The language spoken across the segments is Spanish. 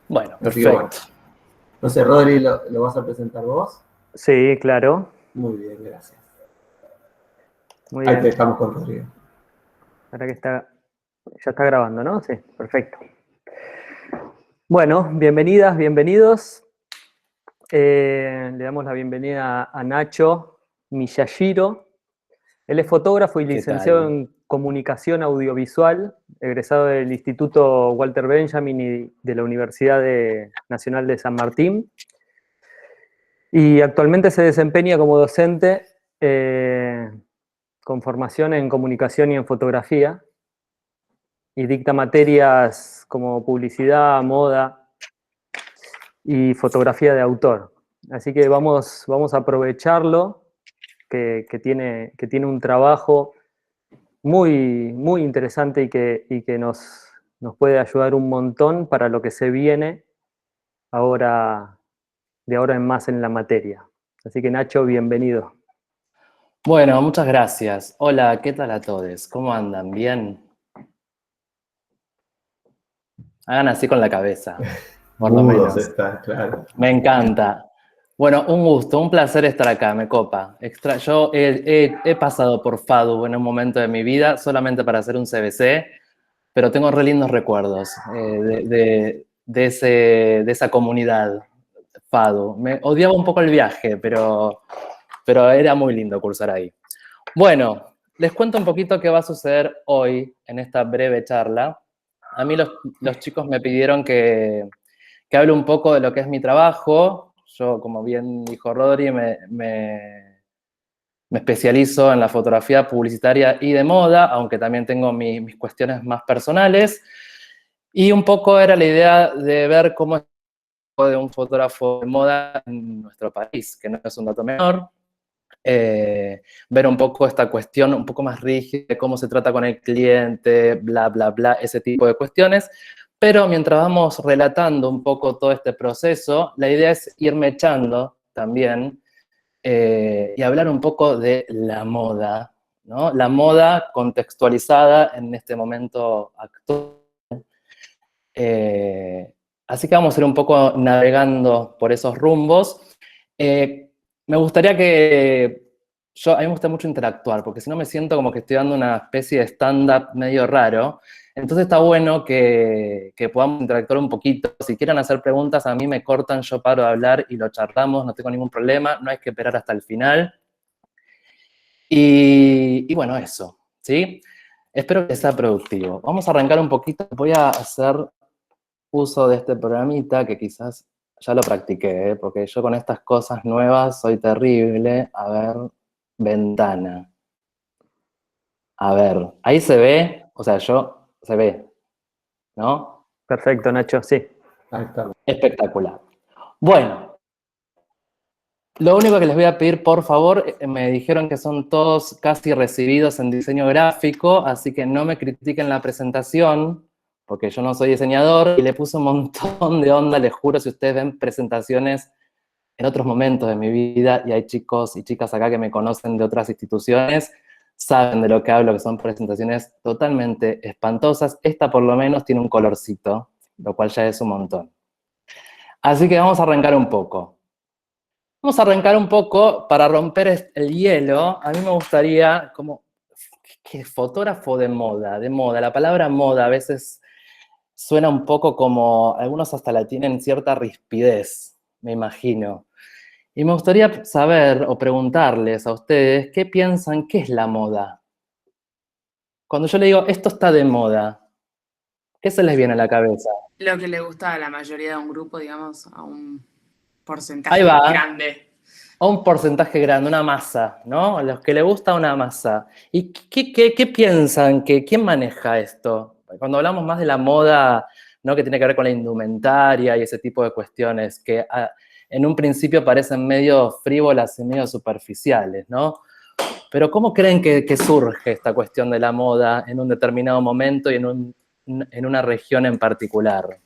Bueno, Así que bueno. perfecto. No sé, Rodri, ¿lo vas a presentar vos? Sí, claro. Muy bien, gracias. Muy Ahí te bien. dejamos con Rodrigo. Ahora que ya está grabando, ¿no? Sí, perfecto. Bueno, bienvenidas, bienvenidos. Le damos la bienvenida a Nacho Miyashiro. Él es fotógrafo y ¿Qué licenciado tal? en comunicación audiovisual, egresado del Instituto Walter Benjamin y de la Universidad Nacional de San Martín. Y actualmente se desempeña como docente con formación en comunicación y en fotografía. Y dicta materias como publicidad, moda y fotografía de autor. Así que vamos a aprovecharlo, que tiene un trabajo muy interesante y que nos puede ayudar un montón para lo que se viene ahora, de ahora en más en la materia. Así que Nacho, bienvenido. Bueno, muchas gracias. Hola, ¿qué tal a todos? ¿Cómo andan? ¿Bien? Hagan así con la cabeza, por lo Mudos menos. está, claro. Me encanta. Bueno, un gusto, un placer estar acá, me copa. Yo he pasado por FADU en un momento de mi vida solamente para hacer un CBC, pero tengo re lindos recuerdos de esa comunidad FADU. Me odiaba un poco el viaje, pero era muy lindo cursar ahí. Bueno, les cuento un poquito qué va a suceder hoy en esta breve charla. A mí los chicos me pidieron que hable un poco de lo que es mi trabajo. Yo, como bien dijo Rodri, me especializo en la fotografía publicitaria y de moda, aunque también tengo mis cuestiones más personales. Y un poco era la idea de ver cómo es de un fotógrafo de moda en nuestro país, que no es un dato menor. Ver un poco esta cuestión un poco más rígida de cómo se trata con el cliente, bla, bla, bla, ese tipo de cuestiones. Pero mientras vamos relatando un poco todo este proceso, la idea es irme echando también y hablar un poco de la moda, ¿no? La moda contextualizada en este momento actual. Así que vamos a ir un poco navegando por esos rumbos. Me gustaría a mí me gusta mucho interactuar, porque si no me siento como que estoy dando una especie de stand-up medio raro. Entonces está bueno que podamos interactuar un poquito. Si quieren hacer preguntas, a mí me cortan, yo paro de hablar y lo charlamos, no tengo ningún problema, no hay que esperar hasta el final. Y bueno, eso, ¿sí? Espero que sea productivo. Vamos a arrancar un poquito. Voy a hacer uso de este programita que quizás ya lo practiqué, porque yo con estas cosas nuevas soy terrible. A ver, ventana. A ver, ahí se ve, o sea, se ve, ¿no? Perfecto, Nacho, sí. Ahí está. Espectacular. Bueno, lo único que les voy a pedir, por favor, me dijeron que son todos casi recibidos en diseño gráfico, así que no me critiquen la presentación, porque yo no soy diseñador, y le puse un montón de onda, les juro, si ustedes ven presentaciones en otros momentos de mi vida, y hay chicos y chicas acá que me conocen de otras instituciones, saben de lo que hablo, que son presentaciones totalmente espantosas. Esta por lo menos tiene un colorcito, lo cual ya es un montón. Así que vamos a arrancar un poco. Vamos a arrancar un poco para romper el hielo. A mí me gustaría, como, que fotógrafo de moda, La palabra moda a veces suena un poco como, algunos hasta la tienen cierta rispidez, me imagino. Y me gustaría saber o preguntarles a ustedes, ¿qué piensan que es la moda? Cuando yo le digo, esto está de moda, ¿qué se les viene a la cabeza? Lo que le gusta a la mayoría de un grupo, digamos, a un Ahí porcentaje va. grande. A un porcentaje grande, una masa, ¿no? A los que le gusta una masa. ¿Y qué piensan? ¿Quién maneja esto? Cuando hablamos más de la moda, ¿no? Que tiene que ver con la indumentaria y ese tipo de cuestiones que en un principio parecen medio frívolas y medio superficiales, ¿no? Pero ¿cómo creen que surge esta cuestión de la moda en un determinado momento y en una región en particular?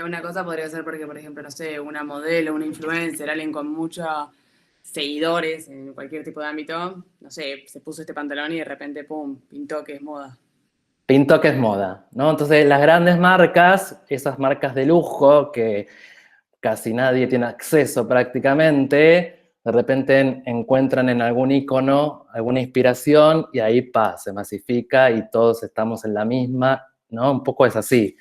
Una cosa podría ser porque, por ejemplo, no sé, una modelo, una influencer, alguien con muchos seguidores en cualquier tipo de ámbito, no sé, se puso este pantalón y de repente, pum, pintó que es moda. pintó que es moda, ¿no? Entonces las grandes marcas, esas marcas de lujo que casi nadie tiene acceso prácticamente, de repente encuentran en algún icono alguna inspiración y ahí se masifica y todos estamos en la misma, ¿no? Un poco es así.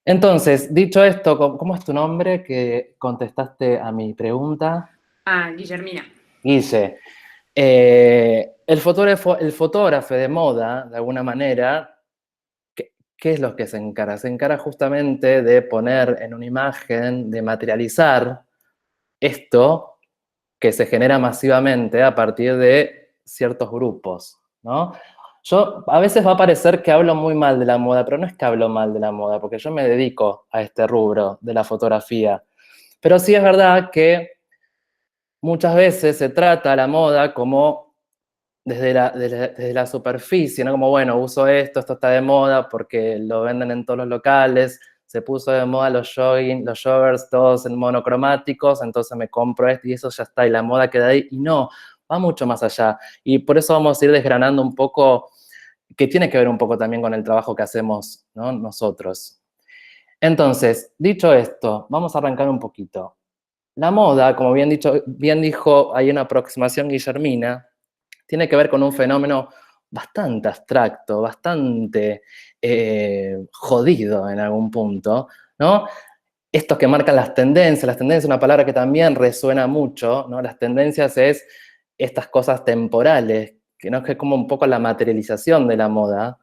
Entonces, dicho esto, ¿cómo es tu nombre que contestaste a mi pregunta? Ah, Guillermina. Guille. El fotógrafo de moda, de alguna manera, ¿qué es lo que se encara? Se encara justamente de poner en una imagen, de materializar esto que se genera masivamente a partir de ciertos grupos, ¿no? Yo, a veces va a parecer que hablo muy mal de la moda, pero no es que hablo mal de la moda, porque yo me dedico a este rubro de la fotografía. Pero sí es verdad que muchas veces se trata la moda como desde la superficie, ¿no? Como, bueno, uso esto está de moda porque lo venden en todos los locales, se puso de moda los joggers todos en monocromáticos, entonces me compro esto y eso ya está, y la moda queda ahí, y no, va mucho más allá. Y por eso vamos a ir desgranando un poco, que tiene que ver un poco también con el trabajo que hacemos, ¿no? Nosotros. Entonces, dicho esto, vamos a arrancar un poquito. La moda, como bien dijo, hay una aproximación guillermina, tiene que ver con un fenómeno bastante abstracto, bastante jodido en algún punto, ¿no? Estos que marcan las tendencias es una palabra que también resuena mucho, ¿no? Las tendencias es estas cosas temporales, que no es que como un poco la materialización de la moda,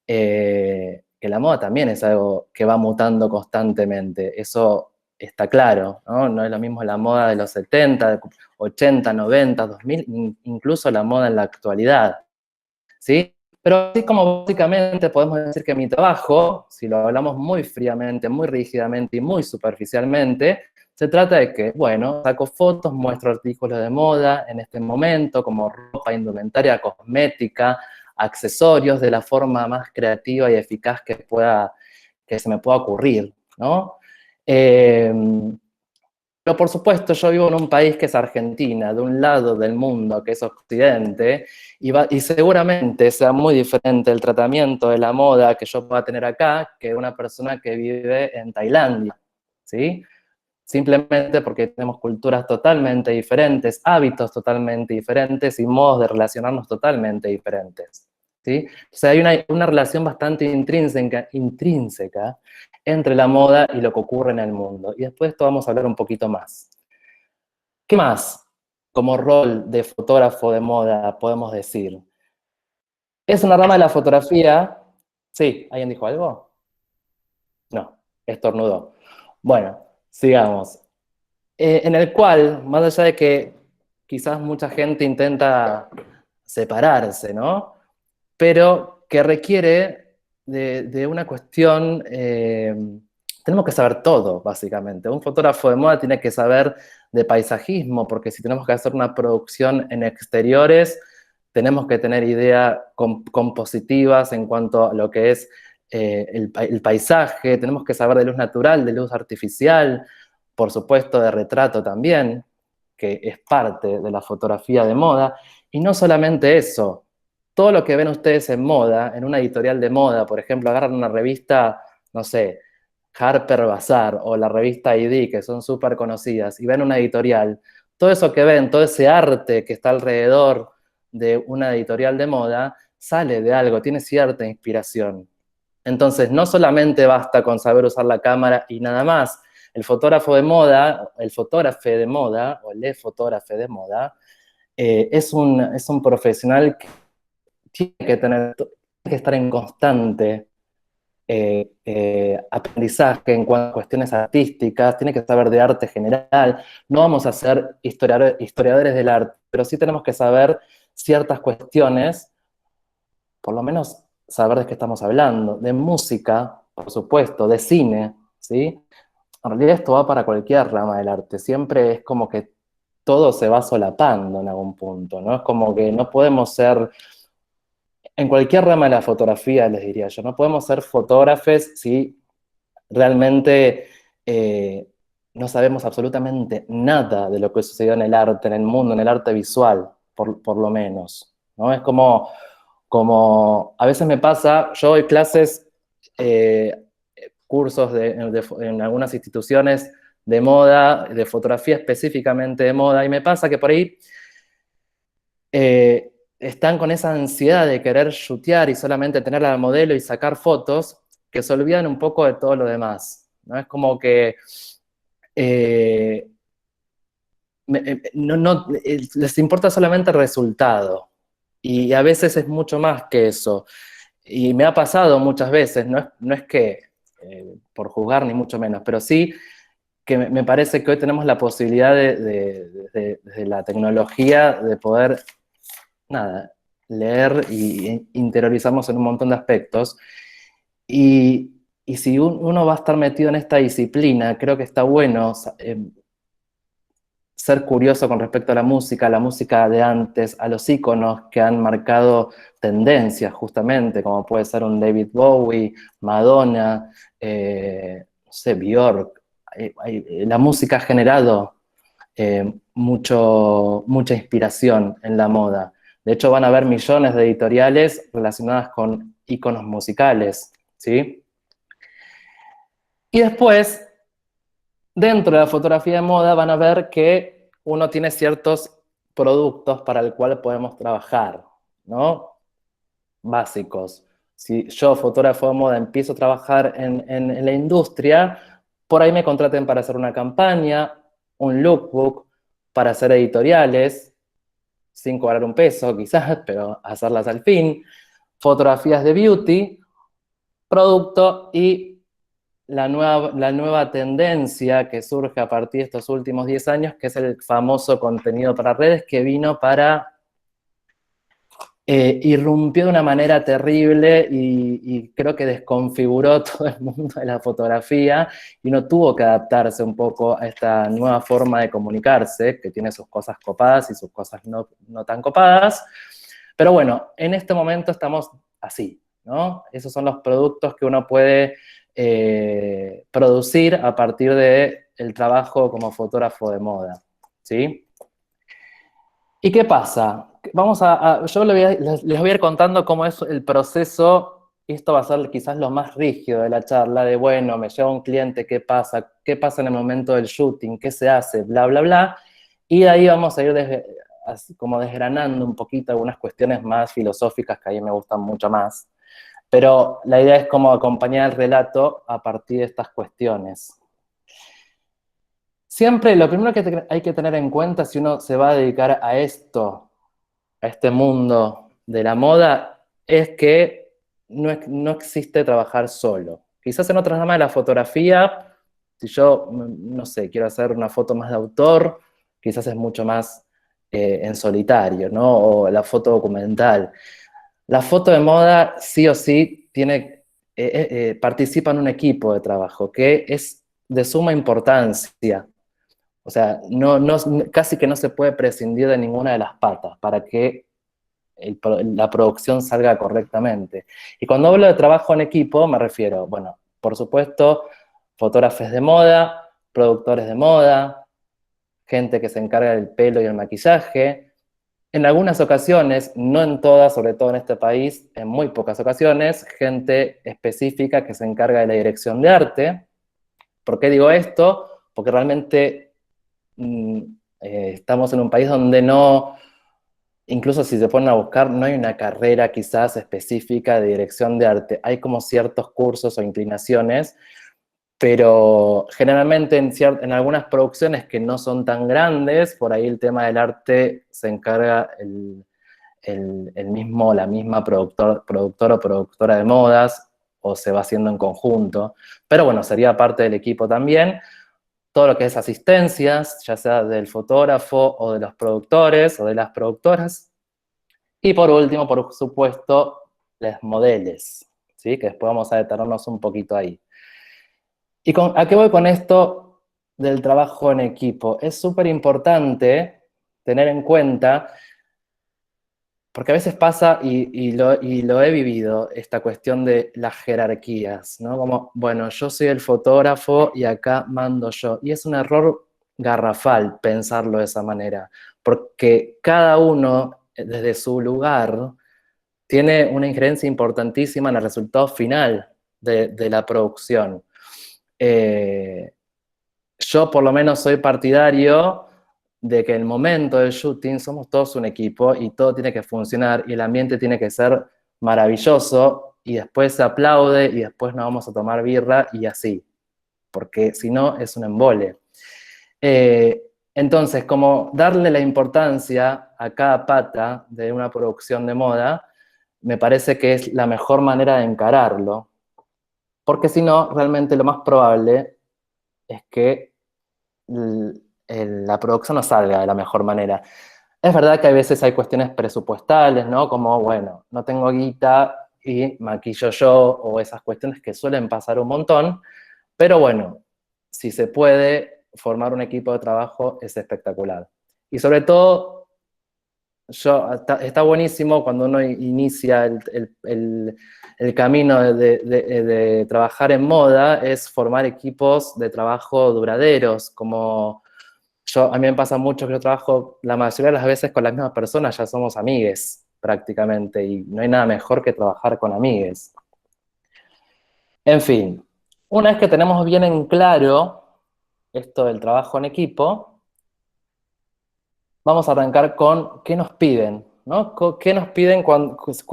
que la moda también es algo que va mutando constantemente, eso está claro, ¿no? No es lo mismo la moda de los 70, 80, 90, 2000, incluso la moda en la actualidad, ¿sí? Pero así como básicamente podemos decir que mi trabajo, si lo hablamos muy fríamente, muy rígidamente y muy superficialmente, se trata de que, bueno, saco fotos, muestro artículos de moda en este momento, como ropa, indumentaria, cosmética, accesorios, de la forma más creativa y eficaz que se me pueda ocurrir, ¿no? Pero por supuesto, yo vivo en un país que es Argentina, de un lado del mundo que es Occidente, y seguramente sea muy diferente el tratamiento de la moda que yo pueda tener acá que una persona que vive en Tailandia, ¿sí? Simplemente porque tenemos culturas totalmente diferentes, hábitos totalmente diferentes y modos de relacionarnos totalmente diferentes, ¿sí? O sea, hay una relación bastante intrínseca entre la moda y lo que ocurre en el mundo. Y después de esto vamos a hablar un poquito más. ¿Qué más como rol de fotógrafo de moda podemos decir? Es una rama de la fotografía. Sí, ¿alguien dijo algo? No, estornudó. Bueno, sigamos. En el cual, más allá de que quizás mucha gente intenta separarse, ¿no? Pero que requiere de una cuestión, tenemos que saber todo, básicamente. Un fotógrafo de moda tiene que saber de paisajismo, porque si tenemos que hacer una producción en exteriores, tenemos que tener ideas compositivas en cuanto a lo que es el paisaje, tenemos que saber de luz natural, de luz artificial, por supuesto de retrato también, que es parte de la fotografía de moda, y no solamente eso, todo lo que ven ustedes en moda, en una editorial de moda, por ejemplo, agarran una revista, no sé, Harper Bazaar o la revista ID, que son súper conocidas, y ven una editorial, todo eso que ven, todo ese arte que está alrededor de una editorial de moda, sale de algo, tiene cierta inspiración. Entonces, no solamente basta con saber usar la cámara y nada más. El fotógrafo de moda, el fotógrafo de moda, o el fotógrafo de moda, es un profesional que tiene que estar en constante aprendizaje en cuanto a cuestiones artísticas, tiene que saber de arte general. No vamos a ser historiadores del arte, pero sí tenemos que saber ciertas cuestiones, por lo menos saber de qué estamos hablando, de música, por supuesto, de cine, ¿sí? En realidad esto va para cualquier rama del arte, siempre es como que todo se va solapando en algún punto, ¿no? Es como que no podemos ser, en cualquier rama de la fotografía, les diría yo, no podemos ser fotógrafos si realmente no sabemos absolutamente nada de lo que sucedió en el arte, en el mundo, en el arte visual, por lo menos, ¿no? Es como como a veces me pasa, yo doy clases, cursos en algunas instituciones de moda, de fotografía específicamente de moda, y me pasa que por ahí están con esa ansiedad de querer shootear y solamente tener al modelo y sacar fotos, que se olvidan un poco de todo lo demás, ¿no? Es como que les importa solamente el resultado, y a veces es mucho más que eso. Y me ha pasado muchas veces, no es que por juzgar ni mucho menos, pero sí que me parece que hoy tenemos la posibilidad de la tecnología de poder, nada, leer y interiorizarnos en un montón de aspectos. Y si uno va a estar metido en esta disciplina, creo que está bueno ser curioso con respecto a la música de antes, a los íconos que han marcado tendencias justamente, como puede ser un David Bowie, Madonna, no sé, Björk. La música ha generado mucha inspiración en la moda. De hecho, van a haber millones de editoriales relacionadas con íconos musicales, ¿sí? Y después, dentro de la fotografía de moda van a ver que uno tiene ciertos productos para el cual podemos trabajar, ¿no? Básicos. Si yo, fotógrafo de moda, empiezo a trabajar en la industria, por ahí me contraten para hacer una campaña, un lookbook, para hacer editoriales, sin cobrar un peso quizás, pero hacerlas al fin, fotografías de beauty, producto y la nueva tendencia que surge a partir de estos últimos 10 años, que es el famoso contenido para redes, que vino para irrumpió de una manera terrible y creo que desconfiguró todo el mundo de la fotografía, y uno tuvo que adaptarse un poco a esta nueva forma de comunicarse, que tiene sus cosas copadas y sus cosas no tan copadas. Pero bueno, en este momento estamos así, ¿no? Esos son los productos que uno puede producir a partir del trabajo como fotógrafo de moda, ¿sí? ¿Y qué pasa? Yo les voy a ir contando cómo es el proceso, y esto va a ser quizás lo más rígido de la charla, de bueno, me llega un cliente, ¿qué pasa? ¿Qué pasa en el momento del shooting? ¿Qué se hace? Bla, bla, bla. Y de ahí vamos a ir así como desgranando un poquito algunas cuestiones más filosóficas que a mí me gustan mucho más. Pero la idea es como acompañar el relato a partir de estas cuestiones. Siempre lo primero que hay que tener en cuenta si uno se va a dedicar a esto, a este mundo de la moda, es que no existe trabajar solo. Quizás en otras ramas de la fotografía, si yo, no sé, quiero hacer una foto más de autor, quizás es mucho más en solitario, ¿no? O la foto documental. La foto de moda sí o sí participa en un equipo de trabajo que es de suma importancia. O sea, casi que no se puede prescindir de ninguna de las patas para que la producción salga correctamente. Y cuando hablo de trabajo en equipo, me refiero, bueno, por supuesto, fotógrafos de moda, productores de moda, gente que se encarga del pelo y el maquillaje. En algunas ocasiones, no en todas, sobre todo en este país, en muy pocas ocasiones, gente específica que se encarga de la dirección de arte. ¿Por qué digo esto? Porque realmente estamos en un país donde incluso si se ponen a buscar, no hay una carrera quizás específica de dirección de arte. Hay como ciertos cursos o inclinaciones, pero generalmente en algunas producciones que no son tan grandes, por ahí el tema del arte se encarga la misma productor o productora de modas, o se va haciendo en conjunto. Pero bueno, sería parte del equipo también. Todo lo que es asistencias, ya sea del fotógrafo o de los productores o de las productoras. Y por último, por supuesto, los modelos, ¿sí? Que después vamos a detenernos un poquito ahí. ¿A qué voy con esto del trabajo en equipo? Es súper importante tener en cuenta, porque a veces pasa, y lo he vivido, esta cuestión de las jerarquías, ¿no? Como, bueno, yo soy el fotógrafo y acá mando yo. Y es un error garrafal pensarlo de esa manera, porque cada uno, desde su lugar, tiene una injerencia importantísima en el resultado final de la producción. Yo por lo menos soy partidario de que en el momento del shooting somos todos un equipo y todo tiene que funcionar y el ambiente tiene que ser maravilloso y después se aplaude y después nos vamos a tomar birra y así, porque si no es un embole. Entonces, como darle la importancia a cada pata de una producción de moda, me parece que es la mejor manera de encararlo, porque si no, realmente lo más probable es que la producción no salga de la mejor manera. Es verdad que a veces hay cuestiones presupuestales, ¿no? Como, bueno, no tengo guita y maquillo yo, o esas cuestiones que suelen pasar un montón, pero bueno, si se puede formar un equipo de trabajo es espectacular. Y sobre todo, está buenísimo cuando uno inicia el camino de trabajar en moda, es formar equipos de trabajo duraderos, como a mí me pasa mucho que yo trabajo la mayoría de las veces con las mismas personas, ya somos amigues prácticamente, y no hay nada mejor que trabajar con amigues. En fin, una vez que tenemos bien en claro esto del trabajo en equipo, vamos a arrancar con qué nos piden, ¿no? ¿Qué nos piden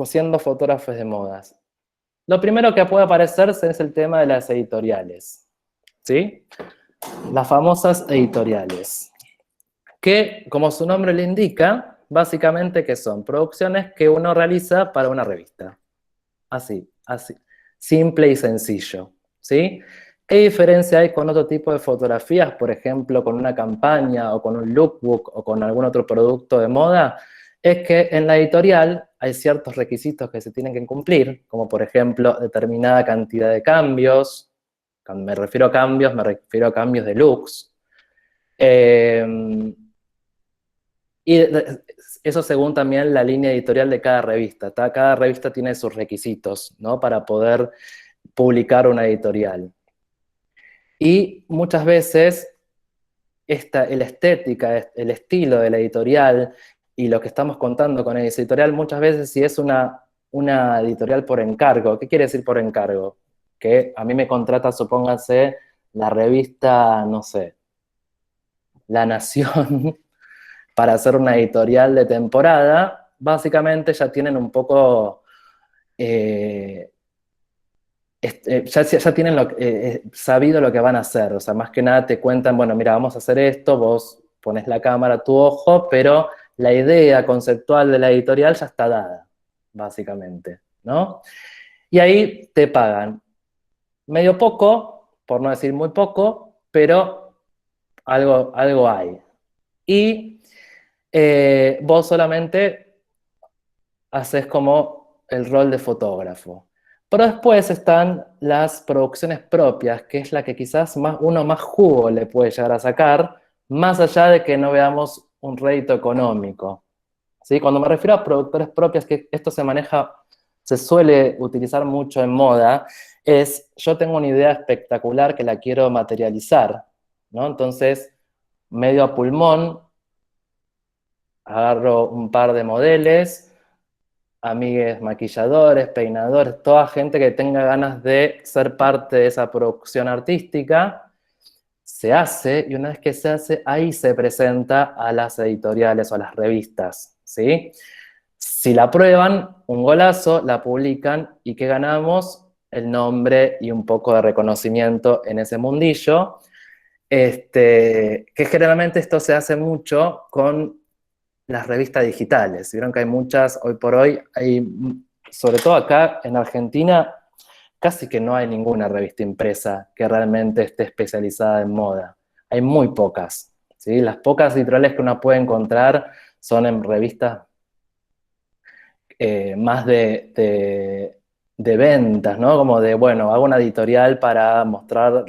siendo fotógrafos de modas? Lo primero que puede aparecerse es el tema de las editoriales, ¿sí? Las famosas editoriales, que, como su nombre le indica, básicamente que son producciones que uno realiza para una revista. Así, simple y sencillo, ¿sí? ¿Qué diferencia hay con otro tipo de fotografías? Por ejemplo, con una campaña o con un lookbook o con algún otro producto de moda. Es que en la editorial hay ciertos requisitos que se tienen que cumplir, como por ejemplo determinada cantidad de cambios. Cuando me refiero a cambios, me refiero a cambios de looks. Y eso según también la línea editorial de cada revista. Cada revista tiene sus requisitos, ¿no? Para poder publicar una editorial. Y muchas veces la estética, el estilo de la editorial y lo que estamos contando con esa editorial, muchas veces si es una editorial por encargo. ¿Qué quiere decir por encargo? Que a mí me contrata, supóngase, la revista, no sé, La Nación, para hacer una editorial de temporada, básicamente ya tienen un poco... ya tienen sabido lo que van a hacer, o sea, más que nada te cuentan, bueno, mira, vamos a hacer esto, vos pones la cámara a tu ojo, pero la idea conceptual de la editorial ya está dada, básicamente, ¿no? Y ahí te pagan medio poco, por no decir muy poco, pero algo hay. Y vos solamente haces como el rol de fotógrafo. Pero después están las producciones propias, que es la que quizás uno más jugo le puede llegar a sacar, más allá de que no veamos un rédito económico. ¿Sí? Cuando me refiero a productores propias, que esto se suele utilizar mucho en moda, yo tengo una idea espectacular que la quiero materializar, ¿no? Entonces, medio a pulmón, agarro un par de modelos, amigues maquilladores, peinadores, toda gente que tenga ganas de ser parte de esa producción artística, se hace, y una vez que se hace, ahí se presenta a las editoriales o a las revistas, ¿sí? Si la aprueban, un golazo, la publican, ¿y qué ganamos? El nombre y un poco de reconocimiento en ese mundillo, que generalmente esto se hace mucho con las revistas digitales. Vieron que hay muchas, hoy por hoy, sobre todo acá en Argentina, casi que no hay ninguna revista impresa que realmente esté especializada en moda. Hay muy pocas, ¿sí? Las pocas editoriales que uno puede encontrar son en revistas más de ventas, ¿no? Como de, bueno, hago una editorial para mostrar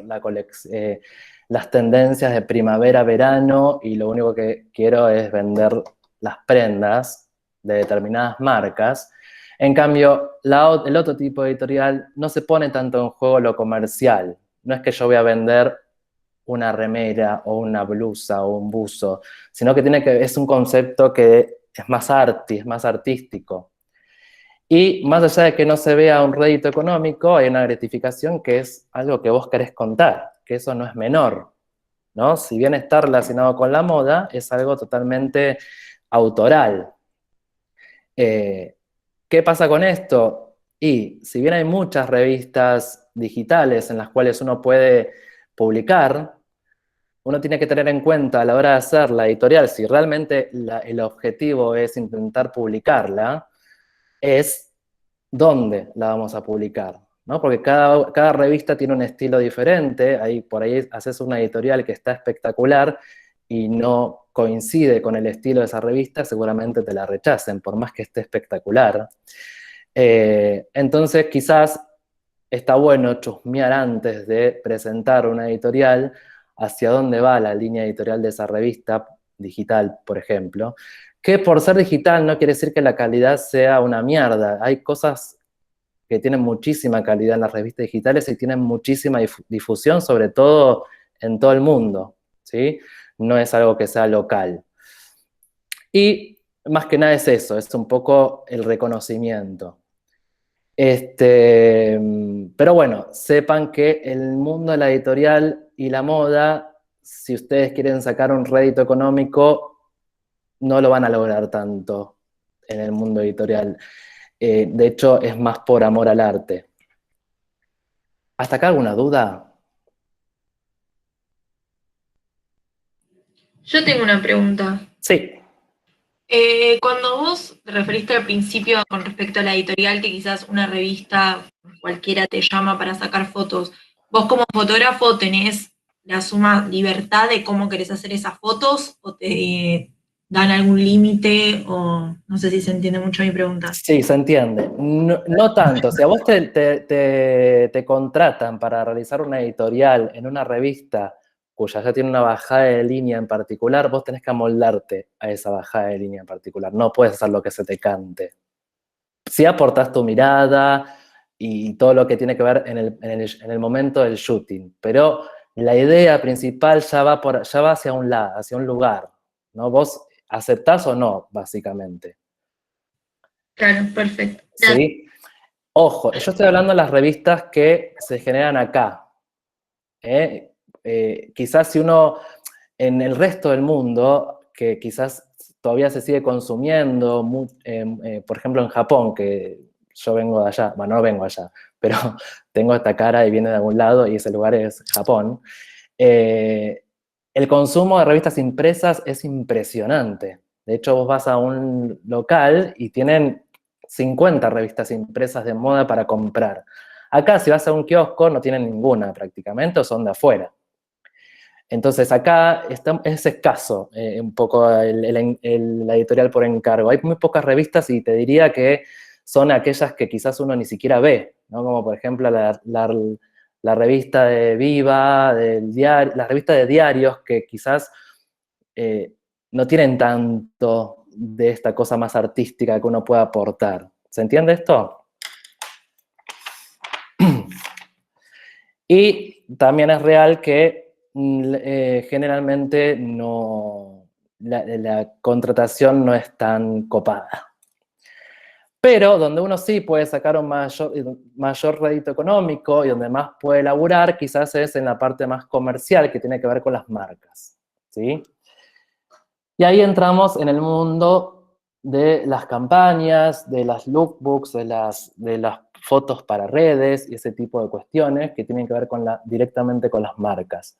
las tendencias de primavera-verano y lo único que quiero es vender las prendas de determinadas marcas. En cambio, el otro tipo de editorial no se pone tanto en juego lo comercial. No es que yo voy a vender una remera o una blusa o un buzo, sino que es un concepto que es más artístico. Y más allá de que no se vea un rédito económico, hay una gratificación que es algo que vos querés contar, que eso no es menor, ¿no? Si bien está relacionado con la moda, es algo totalmente autoral. ¿Qué pasa con esto? Y si bien hay muchas revistas digitales en las cuales uno puede publicar, uno tiene que tener en cuenta a la hora de hacer la editorial, si realmente el objetivo es intentar publicarla, es dónde la vamos a publicar, ¿no? Porque cada revista tiene un estilo diferente, ahí, por ahí haces una editorial que está espectacular y no coincide con el estilo de esa revista, seguramente te la rechacen, por más que esté espectacular. Entonces, quizás está bueno chusmear antes de presentar una editorial hacia dónde va la línea editorial de esa revista digital, por ejemplo, que por ser digital no quiere decir que la calidad sea una mierda. Hay cosas que tienen muchísima calidad en las revistas digitales y tienen muchísima difusión, sobre todo en todo el mundo, ¿sí? No es algo que sea local. Y más que nada es eso, es un poco el reconocimiento. Pero bueno, sepan que el mundo de la editorial y la moda, si ustedes quieren sacar un rédito económico, no lo van a lograr tanto en el mundo editorial. De hecho, es más por amor al arte. ¿Hasta acá alguna duda? Yo tengo una pregunta. Sí. Cuando vos te referiste al principio con respecto a la editorial, que quizás una revista cualquiera te llama para sacar fotos, ¿vos como fotógrafo tenés la suma libertad de cómo querés hacer esas fotos o te dan algún límite o no sé si se entiende mucho mi pregunta? Sí, se entiende. No, no tanto. Si a vos te contratan para realizar una editorial en una revista cuya ya tiene una bajada de línea en particular, vos tenés que amoldarte a esa bajada de línea en particular. No puedes hacer lo que se te cante. Sí aportás tu mirada y todo lo que tiene que ver en el momento del shooting, pero la idea principal ya va hacia un lado, hacia un lugar, ¿no? Vos aceptás o no, básicamente. Claro, perfecto. ¿Sí? Ojo, yo estoy hablando de las revistas que se generan acá. Quizás si uno, en el resto del mundo, que quizás todavía se sigue consumiendo, por ejemplo en Japón, que yo vengo de allá, bueno, no vengo allá, pero tengo esta cara y viene de algún lado y ese lugar es Japón, el consumo de revistas impresas es impresionante. De hecho, vos vas a un local y tienen 50 revistas impresas de moda para comprar. Acá, si vas a un kiosco, no tienen ninguna prácticamente, o son de afuera. Entonces, acá es escaso un poco la editorial por encargo. Hay muy pocas revistas y te diría que son aquellas que quizás uno ni siquiera ve, ¿no? Como por ejemplo la revista de Viva, la revista de diarios, que quizás no tienen tanto de esta cosa más artística que uno pueda aportar. ¿Se entiende esto? Y también es real que generalmente la contratación no es tan copada. Pero donde uno sí puede sacar un mayor rédito económico y donde más puede laburar, quizás es en la parte más comercial que tiene que ver con las marcas, ¿sí? Y ahí entramos en el mundo de las campañas, de las lookbooks, de las fotos para redes y ese tipo de cuestiones que tienen que ver directamente con las marcas.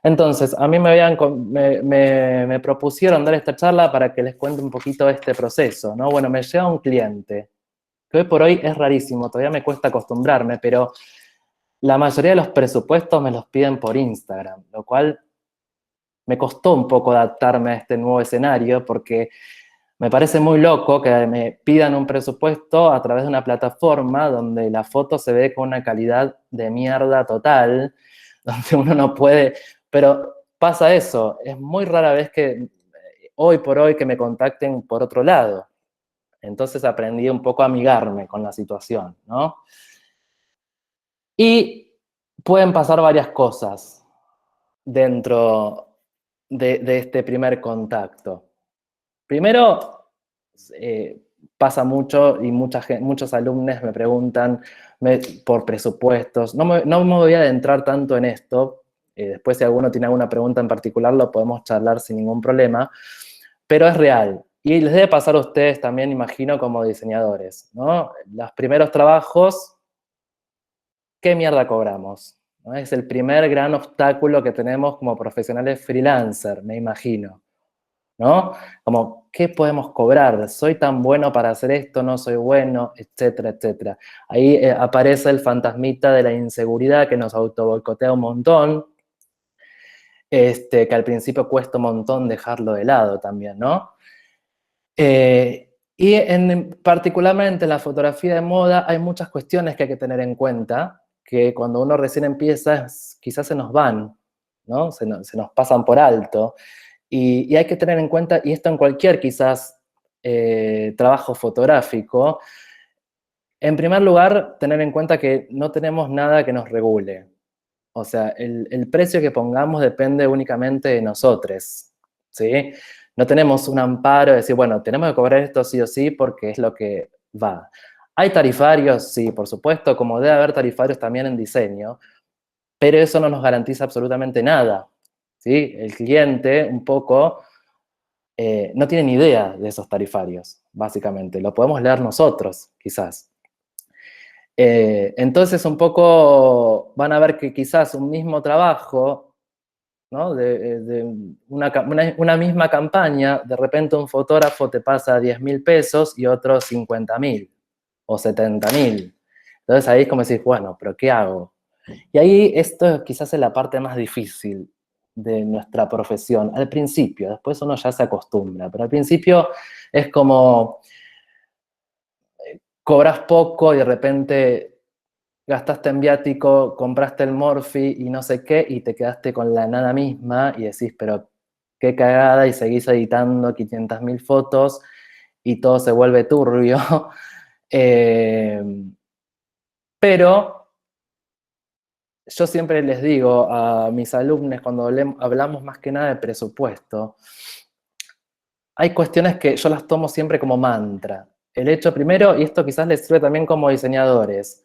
Entonces, a mí me propusieron dar esta charla para que les cuente un poquito este proceso, ¿no? Bueno, me llega un cliente, que hoy por hoy es rarísimo, todavía me cuesta acostumbrarme, pero la mayoría de los presupuestos me los piden por Instagram, lo cual me costó un poco adaptarme a este nuevo escenario porque me parece muy loco que me pidan un presupuesto a través de una plataforma donde la foto se ve con una calidad de mierda total, donde uno no puede... Pero pasa eso, es muy rara vez que hoy por hoy que me contacten por otro lado. Entonces aprendí un poco a amigarme con la situación, ¿no? Y pueden pasar varias cosas dentro de este primer contacto. Primero, pasa mucho y muchos alumnos me preguntan por presupuestos. No me voy a adentrar tanto en esto. Después, si alguno tiene alguna pregunta en particular, lo podemos charlar sin ningún problema. Pero es real. Y les debe pasar a ustedes también, imagino, como diseñadores, ¿no? Los primeros trabajos, ¿qué mierda cobramos? ¿No? Es el primer gran obstáculo que tenemos como profesionales freelancer, me imagino, ¿no? Como, ¿qué podemos cobrar? ¿Soy tan bueno para hacer esto? ¿No soy bueno? Etcétera, etcétera. Ahí aparece el fantasmita de la inseguridad que nos autoboicotea un montón, que al principio cuesta un montón dejarlo de lado también, ¿no? Y particularmente en la fotografía de moda hay muchas cuestiones que hay que tener en cuenta, que cuando uno recién empieza quizás se nos van, ¿no? Se nos pasan por alto. Y hay que tener en cuenta, y esto en cualquier quizás trabajo fotográfico, en primer lugar, tener en cuenta que no tenemos nada que nos regule. O sea, el precio que pongamos depende únicamente de nosotros, ¿sí? No tenemos un amparo de decir, bueno, tenemos que cobrar esto sí o sí porque es lo que va. ¿Hay tarifarios? Sí, por supuesto, como debe haber tarifarios también en diseño, pero eso no nos garantiza absolutamente nada, ¿sí? El cliente, un poco, no tiene ni idea de esos tarifarios, básicamente. Lo podemos leer nosotros, quizás. Entonces, un poco van a ver que quizás un mismo trabajo, ¿no? de una misma campaña, de repente un fotógrafo te pasa 10.000 pesos y otro 50.000 o 70.000. Entonces ahí es como decir, bueno, ¿pero qué hago? Y ahí esto quizás es la parte más difícil de nuestra profesión, al principio, después uno ya se acostumbra, pero al principio es como cobras poco y de repente gastaste en viático, compraste el Morphy y no sé qué, y te quedaste con la nada misma y decís, pero qué cagada, y seguís editando 500.000 fotos y todo se vuelve turbio. Pero yo siempre les digo a mis alumnos, cuando hablamos más que nada de presupuesto, hay cuestiones que yo las tomo siempre como mantra. El hecho primero, y esto quizás les sirve también como diseñadores,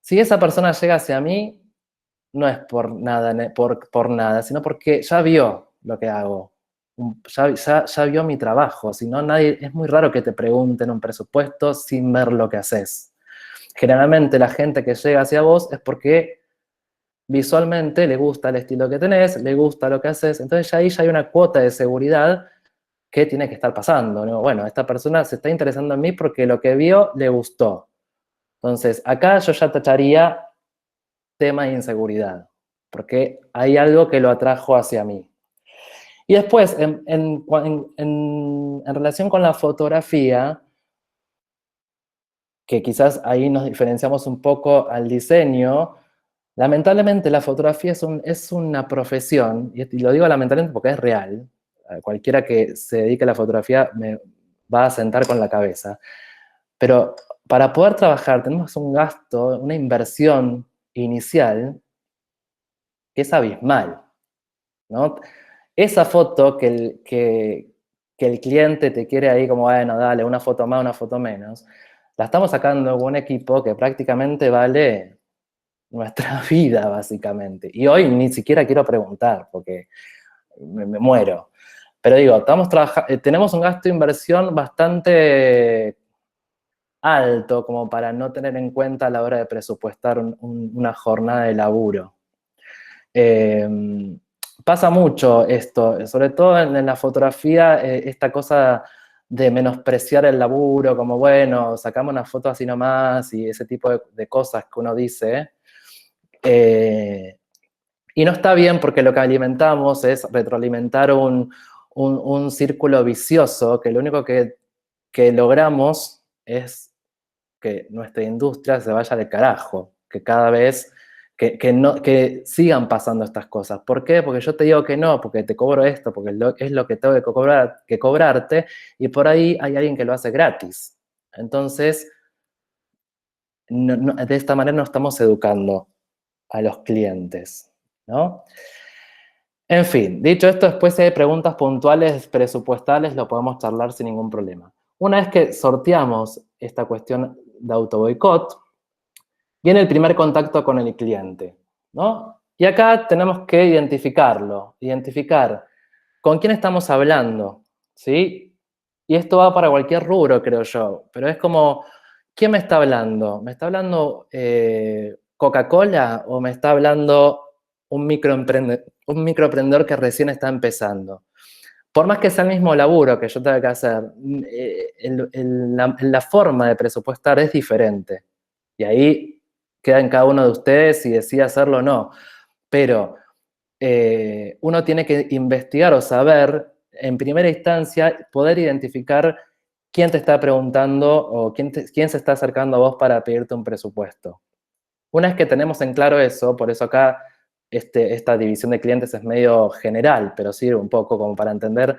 si esa persona llega hacia mí, no es por nada, por nada, sino porque ya vio lo que hago, ya vio mi trabajo, si no, es muy raro que te pregunten un presupuesto sin ver lo que haces. Generalmente la gente que llega hacia vos es porque visualmente le gusta el estilo que tenés, le gusta lo que haces, entonces ahí ya hay una cuota de seguridad que tiene que estar pasando, ¿no? Bueno, esta persona se está interesando en mí porque lo que vio le gustó. Entonces, acá yo ya tacharía tema de inseguridad, porque hay algo que lo atrajo hacia mí. Y después, en relación con la fotografía, que quizás ahí nos diferenciamos un poco al diseño, lamentablemente la fotografía es una profesión, y lo digo lamentablemente porque es real, cualquiera que se dedique a la fotografía me va a sentar con la cabeza, pero para poder trabajar tenemos un gasto, una inversión inicial que es abismal, ¿no? Esa foto que el cliente te quiere ahí como, bueno, dale, una foto más, una foto menos, la estamos sacando con un equipo que prácticamente vale nuestra vida, básicamente. Y hoy ni siquiera quiero preguntar, porque me muero. Pero digo, tenemos un gasto de inversión bastante alto como para no tener en cuenta a la hora de presupuestar una jornada de laburo. Pasa mucho esto, sobre todo en la fotografía, esta cosa de menospreciar el laburo, como bueno, sacamos una foto así nomás y ese tipo de cosas que uno dice. Y no está bien porque lo que alimentamos es retroalimentar un círculo vicioso que lo único que logramos es que nuestra industria se vaya de carajo, que cada vez, que sigan pasando estas cosas. ¿Por qué? Porque yo te digo que no, porque te cobro esto, porque es lo que tengo que cobrarte, y por ahí hay alguien que lo hace gratis. Entonces, de esta manera no estamos educando a los clientes, ¿no? En fin, dicho esto, después si hay preguntas puntuales, presupuestales, lo podemos charlar sin ningún problema. Una vez que sorteamos esta cuestión de autoboicot, viene el primer contacto con el cliente, ¿no? Y acá tenemos que identificar con quién estamos hablando, ¿sí? Y esto va para cualquier rubro, creo yo, pero es como, ¿quién me está hablando? ¿Me está hablando Coca-Cola o me está hablando un microemprendedor que recién está empezando? Por más que sea el mismo laburo que yo tenga que hacer, la forma de presupuestar es diferente. Y ahí queda en cada uno de ustedes si decide hacerlo o no. Pero uno tiene que investigar o saber, en primera instancia, poder identificar quién te está preguntando o quién se está acercando a vos para pedirte un presupuesto. Una vez que tenemos en claro eso, por eso acá esta división de clientes es medio general, pero sirve un poco como para entender,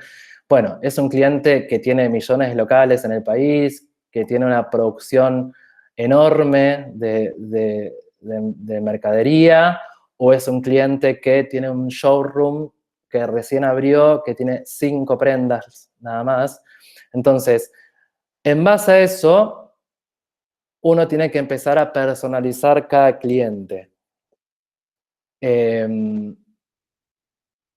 bueno, es un cliente que tiene millones de locales en el país, que tiene una producción enorme de mercadería, o es un cliente que tiene un showroom que recién abrió, que tiene 5 prendas nada más. Entonces, en base a eso, uno tiene que empezar a personalizar cada cliente.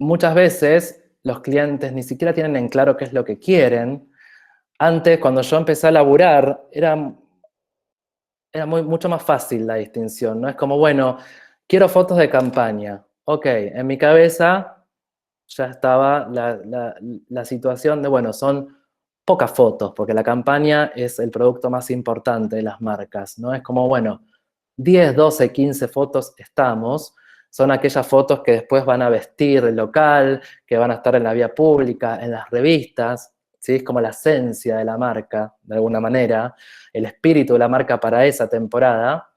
Muchas veces los clientes ni siquiera tienen en claro qué es lo que quieren. Antes, cuando yo empecé a laburar, era mucho más fácil la distinción, ¿no? Es como, bueno, quiero fotos de campaña. Ok, en mi cabeza ya estaba la situación de, bueno, son pocas fotos, porque la campaña es el producto más importante de las marcas, ¿no? Es como, bueno, 10, 12, 15 fotos estamos, son aquellas fotos que después van a vestir el local, que van a estar en la vía pública, en las revistas, ¿sí? Es como la esencia de la marca, de alguna manera, el espíritu de la marca para esa temporada.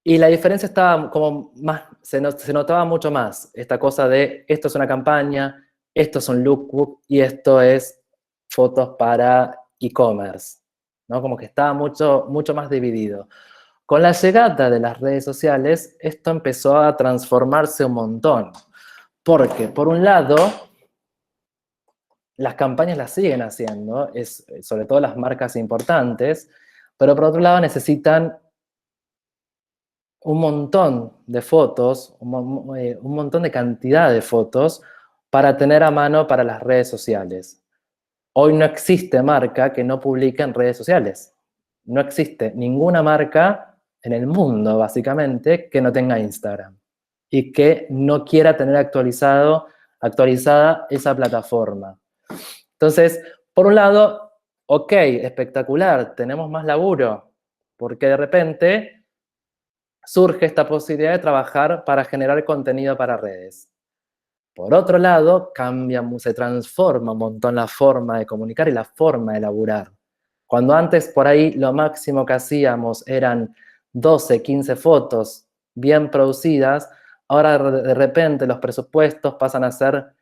Y la diferencia estaba como más, se notaba mucho más, esta cosa de esto es una campaña, esto es un lookbook y esto es fotos para e-commerce, ¿no? Como que estaba mucho más dividido. Con la llegada de las redes sociales, esto empezó a transformarse un montón. Porque, por un lado, las campañas las siguen haciendo, sobre todo las marcas importantes, pero por otro lado necesitan un montón de fotos, un montón de cantidad de fotos para tener a mano para las redes sociales. Hoy no existe marca que no publique en redes sociales. No existe ninguna marca en el mundo, básicamente, que no tenga Instagram y que no quiera tener actualizada esa plataforma. Entonces, por un lado, ok, espectacular, tenemos más laburo, porque de repente surge esta posibilidad de trabajar para generar contenido para redes. Por otro lado, se transforma un montón la forma de comunicar y la forma de laburar. Cuando antes por ahí lo máximo que hacíamos eran 12, 15 fotos bien producidas, ahora de repente los presupuestos pasan a ser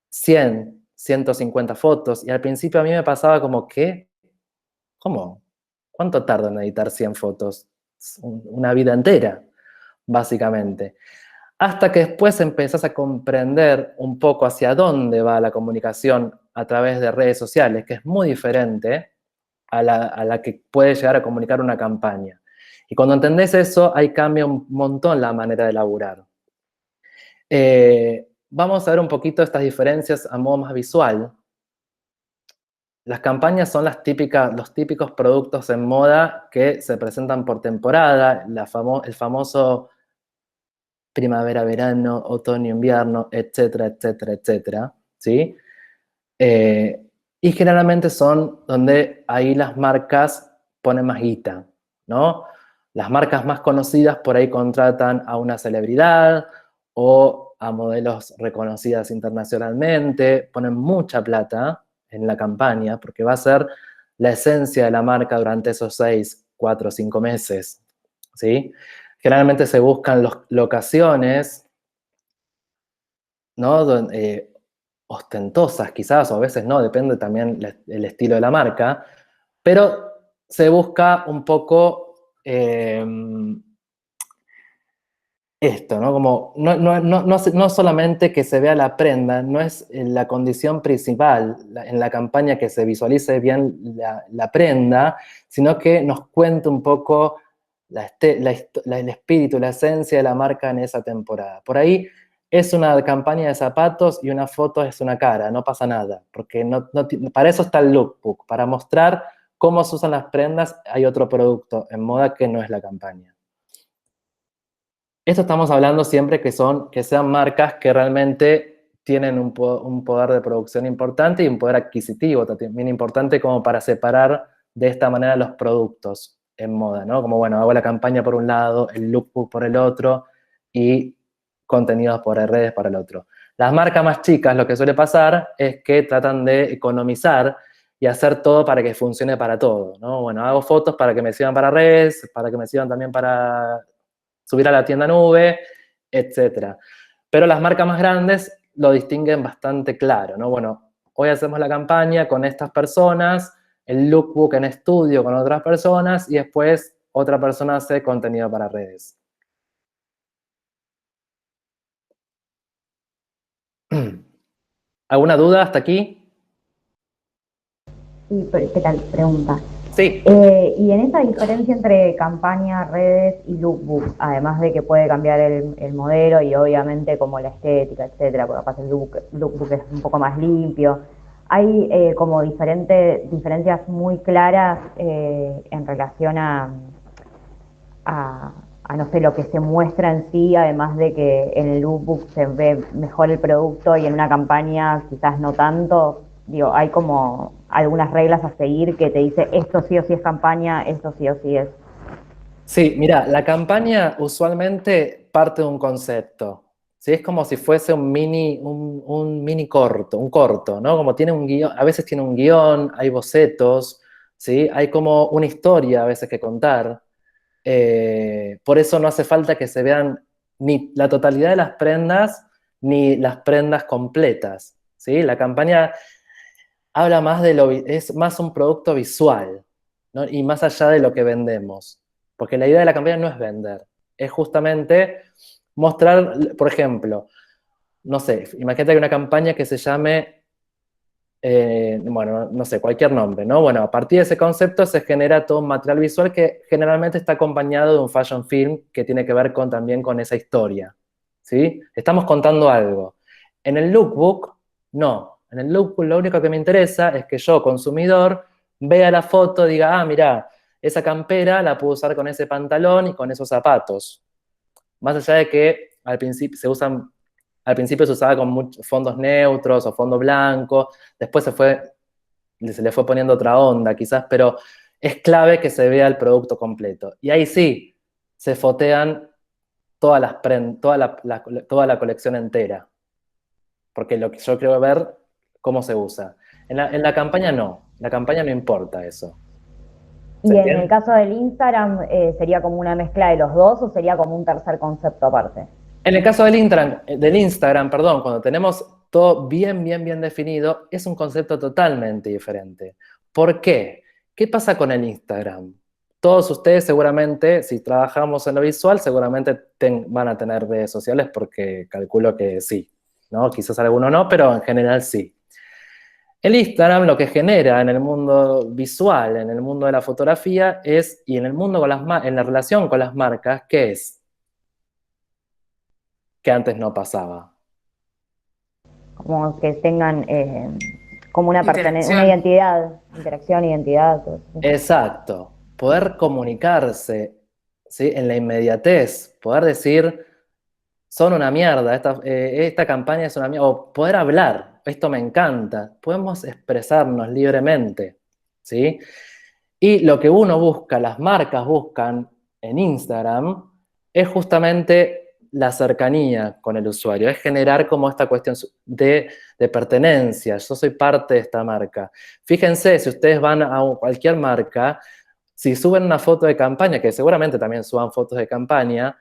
100, 150 fotos. Y al principio a mí me pasaba como, ¿qué? ¿Cómo? ¿Cuánto tarda en editar 100 fotos? Una vida entera, básicamente. Hasta que después empezás a comprender un poco hacia dónde va la comunicación a través de redes sociales, que es muy diferente a la que puede llegar a comunicar una campaña. Y cuando entendés eso, ahí cambia un montón la manera de laburar. Vamos a ver un poquito estas diferencias a modo más visual. Las campañas son los típicos productos en moda que se presentan por temporada, el famoso primavera, verano, otoño, invierno, etcétera, etcétera, etcétera, ¿sí? Y generalmente son donde ahí las marcas ponen más guita, ¿no? Las marcas más conocidas por ahí contratan a una celebridad o a modelos reconocidas internacionalmente, ponen mucha plata en la campaña porque va a ser la esencia de la marca durante esos 6, 4, 5 meses, ¿sí? Generalmente se buscan locaciones, ¿no? Ostentosas quizás, o a veces no, depende también el estilo de la marca, pero se busca un poco esto, ¿no? Como no solamente que se vea la prenda, no es la condición principal en la campaña que se visualice bien la prenda, sino que nos cuente un poco el espíritu, la esencia de la marca en esa temporada. Por ahí es una campaña de zapatos y una foto es una cara, no pasa nada, porque para eso está el lookbook, para mostrar cómo se usan las prendas. Hay otro producto en moda que no es la campaña. Esto estamos hablando siempre que sean marcas que realmente tienen un poder de producción importante y un poder adquisitivo también importante como para separar de esta manera los productos en moda, ¿no? Como, bueno, hago la campaña por un lado, el lookbook por el otro y contenidos por redes para el otro. Las marcas más chicas, lo que suele pasar es que tratan de economizar y hacer todo para que funcione para todo, ¿no? Bueno, hago fotos para que me sirvan para redes, para que me sirvan también para subir a la tienda nube, etcétera. Pero las marcas más grandes lo distinguen bastante claro, ¿no? Bueno, hoy hacemos la campaña con estas personas, el lookbook en estudio con otras personas y después otra persona hace contenido para redes. ¿Alguna duda hasta aquí? Sí, ¿qué tal? Pregunta. Sí. Y en esa diferencia entre campaña, redes y lookbook, además de que puede cambiar el modelo y obviamente como la estética, etcétera, porque capaz el lookbook es un poco más limpio, hay como diferencias muy claras en relación a, no sé, lo que se muestra en sí, además de que en el lookbook se ve mejor el producto y en una campaña quizás no tanto. Digo, hay como algunas reglas a seguir que te dice esto sí o sí es campaña, esto sí o sí es. Sí, mira, la campaña usualmente parte de un concepto, ¿sí? Es como si fuese un mini corto, un corto, ¿no? Como tiene un guión, a veces tiene un guión, hay bocetos, ¿sí? Hay como una historia a veces que contar. Por eso no hace falta que se vean ni la totalidad de las prendas, ni las prendas completas, ¿sí? La campaña habla más es más un producto visual, ¿no? Y más allá de lo que vendemos. Porque la idea de la campaña no es vender, es justamente mostrar, por ejemplo, no sé, imagínate que una campaña que se llame, bueno, no sé, cualquier nombre, ¿no? Bueno, a partir de ese concepto se genera todo un material visual que generalmente está acompañado de un fashion film que tiene que ver también con esa historia, ¿sí? Estamos contando algo. En el lookbook, no. En el lookbook lo único que me interesa es que yo, consumidor, vea la foto, diga, ah, mirá, esa campera la puedo usar con ese pantalón y con esos zapatos. Más allá de que al principio se usaba con muchos fondos neutros o fondo blanco, después se le fue poniendo otra onda quizás, pero es clave que se vea el producto completo. Y ahí sí, se fotean toda la colección entera. Porque lo que yo quiero ver, cómo se usa. En la campaña no, en la campaña no importa eso. Y en el caso del Instagram, ¿sería como una mezcla de los dos o sería como un tercer concepto aparte? En el caso del Instagram, perdón, cuando tenemos todo bien definido, es un concepto totalmente diferente. ¿Por qué? ¿Qué pasa con el Instagram? Todos ustedes seguramente, si trabajamos en lo visual, seguramente van a tener redes sociales porque calculo que sí, ¿no? Quizás alguno no, pero en general sí. El Instagram lo que genera en el mundo visual, en el mundo de la fotografía, y en el mundo en la relación con las marcas, ¿qué es? Que antes no pasaba. Como que tengan como una Interacción. identidad, interacción, identidad. Todo eso. Exacto. Poder comunicarse, ¿sí? En la inmediatez, poder decir, son una mierda, esta campaña es una mierda, o poder hablar, esto me encanta, podemos expresarnos libremente, ¿sí? Y lo que uno busca, las marcas buscan en Instagram, es justamente la cercanía con el usuario, es generar como esta cuestión de pertenencia, yo soy parte de esta marca. Fíjense, si ustedes van a cualquier marca, si suben una foto de campaña, que seguramente también suban fotos de campaña,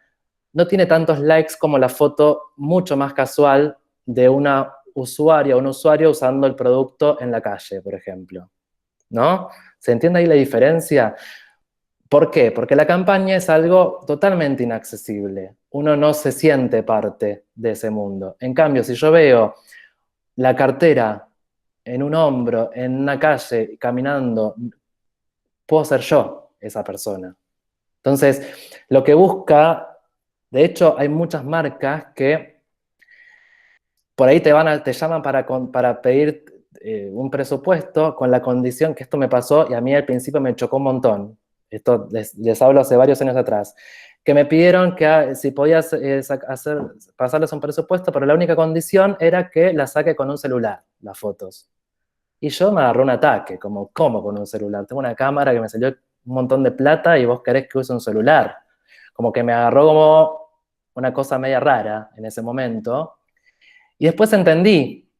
no tiene tantos likes como la foto mucho más casual de una usuaria o un usuario usando el producto en la calle, por ejemplo, ¿no? ¿Se entiende ahí la diferencia? ¿Por qué? Porque la campaña es algo totalmente inaccesible. Uno no se siente parte de ese mundo. En cambio, si yo veo la cartera en un hombro, en una calle, caminando, puedo ser yo esa persona. Entonces, lo que busca, de hecho, hay muchas marcas que por ahí te llaman para pedir un presupuesto con la condición que esto me pasó y a mí al principio me chocó un montón. Esto les hablo hace varios años atrás. Que me pidieron que si podías pasarles un presupuesto, pero la única condición era que la saque con un celular, las fotos. Y yo me agarré un ataque, como, ¿cómo con un celular? Tengo una cámara que me salió un montón de plata y vos querés que use un celular. Como que me agarró como una cosa media rara en ese momento. Y después entendí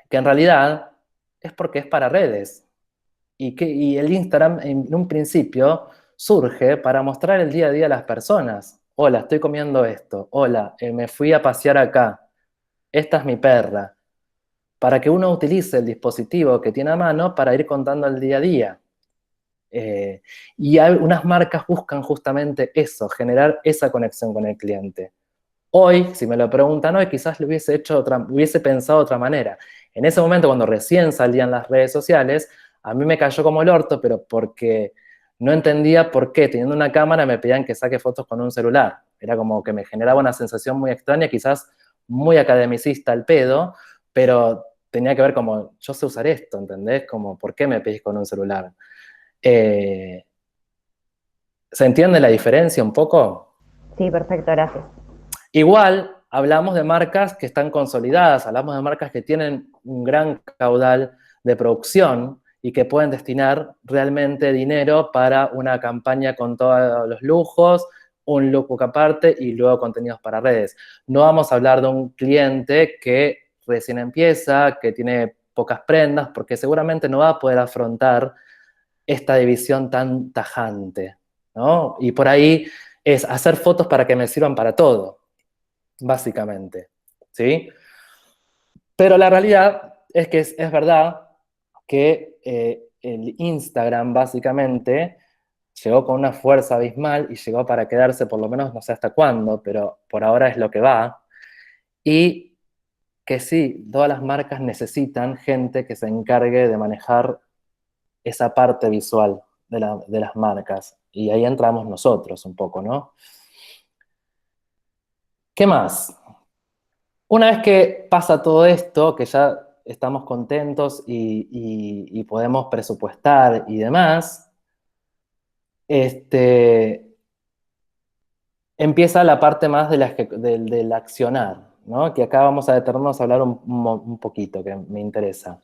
que en realidad es porque es para redes. Y el Instagram en un principio surge para mostrar el día a día a las personas. Hola, estoy comiendo esto. Hola, me fui a pasear acá. Esta es mi perra. Para que uno utilice el dispositivo que tiene a mano para ir contando el día a día. Y unas marcas buscan justamente eso, generar esa conexión con el cliente. Hoy, si me lo preguntan hoy, quizás lo hubiese pensado de otra manera. En ese momento, cuando recién salían las redes sociales, a mí me cayó como el orto, pero porque no entendía por qué, teniendo una cámara, me pedían que saque fotos con un celular. Era como que me generaba una sensación muy extraña, quizás muy academicista al pedo, pero tenía que ver como, yo sé usar esto, ¿entendés? Como, ¿por qué me pedís con un celular? ¿Se entiende la diferencia un poco? Sí, perfecto, gracias. Igual, hablamos de marcas que están consolidadas, hablamos de marcas que tienen un gran caudal de producción y que pueden destinar realmente dinero para una campaña con todos los lujos, un lookbook aparte y luego contenidos para redes. No vamos a hablar de un cliente que recién empieza, que tiene pocas prendas, porque seguramente no va a poder afrontar esta división tan tajante, ¿no? Y por ahí es hacer fotos para que me sirvan para todo, básicamente, ¿sí? Pero la realidad es que es verdad que el Instagram básicamente llegó con una fuerza abismal y llegó para quedarse por lo menos no sé hasta cuándo, pero por ahora es lo que va. Y que sí, todas las marcas necesitan gente que se encargue de manejar esa parte visual de las marcas. Y ahí entramos nosotros un poco, ¿no? ¿Qué más? Una vez que pasa todo esto, que ya estamos contentos y podemos presupuestar y demás, empieza la parte más del accionar, ¿no? Que acá vamos a detenernos a hablar un poquito, que me interesa,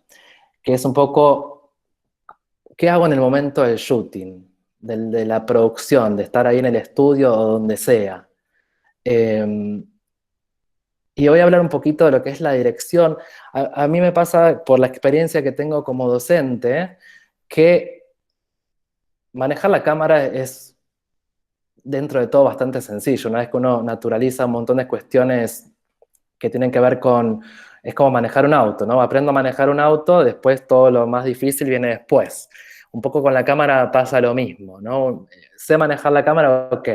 que es un poco, ¿qué hago en el momento del shooting, de la producción, de estar ahí en el estudio o donde sea? Y voy a hablar un poquito de lo que es la dirección. A mí me pasa, por la experiencia que tengo como docente, que manejar la cámara es, dentro de todo, bastante sencillo. Una vez que uno naturaliza un montón de cuestiones que tienen que ver con, es como manejar un auto, ¿no? Aprendo a manejar un auto, después todo lo más difícil viene después. Un poco con la cámara pasa lo mismo, ¿no? Sé manejar la cámara, ok.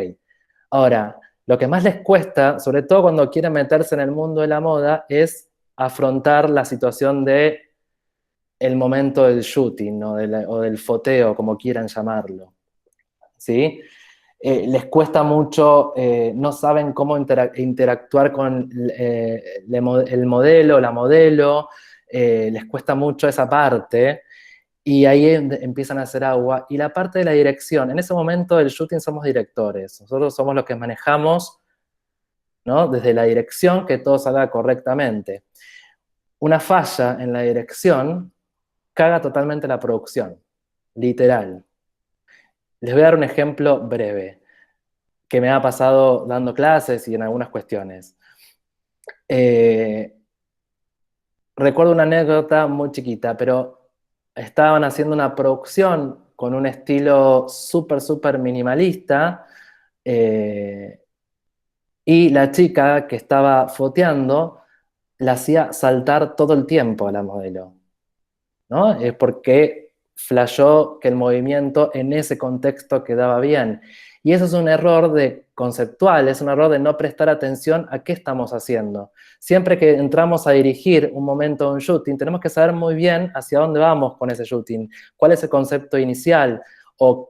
Ahora, lo que más les cuesta, sobre todo cuando quieren meterse en el mundo de la moda, es afrontar la situación de el momento del shooting, ¿no? O del foteo, como quieran llamarlo, ¿sí? Les cuesta mucho, no saben cómo interactuar con el modelo, la modelo, les cuesta mucho esa parte, y ahí empiezan a hacer agua. Y la parte de la dirección, en ese momento del shooting somos directores, nosotros somos los que manejamos, ¿no? Desde la dirección que todo salga correctamente. Una falla en la dirección caga totalmente la producción, literal. Les voy a dar un ejemplo breve que me ha pasado dando clases y en algunas cuestiones. Recuerdo una anécdota muy chiquita, pero estaban haciendo una producción con un estilo súper minimalista, y la chica que estaba foteando la hacía saltar todo el tiempo a la modelo, ¿no? Porque flashó que el movimiento en ese contexto quedaba bien. Y eso es un error conceptual, es un error de no prestar atención a qué estamos haciendo. Siempre que entramos a dirigir un momento de un shooting, tenemos que saber muy bien hacia dónde vamos con ese shooting, cuál es el concepto inicial, o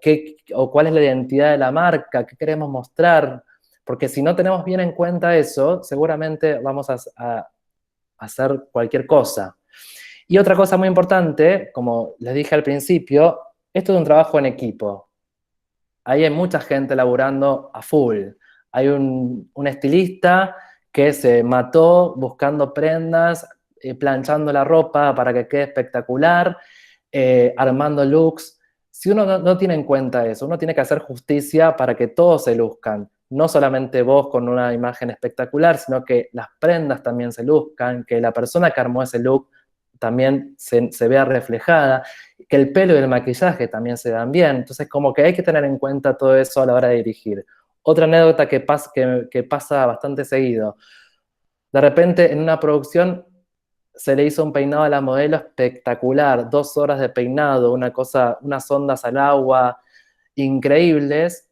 cuál es la identidad de la marca, qué queremos mostrar, porque si no tenemos bien en cuenta eso, seguramente vamos a hacer cualquier cosa. Y otra cosa muy importante, como les dije al principio, esto es un trabajo en equipo. Ahí hay mucha gente laburando a full. Hay un estilista que se mató buscando prendas, planchando la ropa para que quede espectacular, armando looks. Si uno no tiene en cuenta eso, uno tiene que hacer justicia para que todos se luzcan. No solamente vos con una imagen espectacular, sino que las prendas también se luzcan, que la persona que armó ese look también se vea reflejada, que el pelo y el maquillaje también se dan bien. Entonces, como que hay que tener en cuenta todo eso a la hora de dirigir. Otra anécdota que pasa bastante seguido. De repente, en una producción, se le hizo un peinado a la modelo espectacular, 2 horas de peinado, unas ondas al agua increíbles,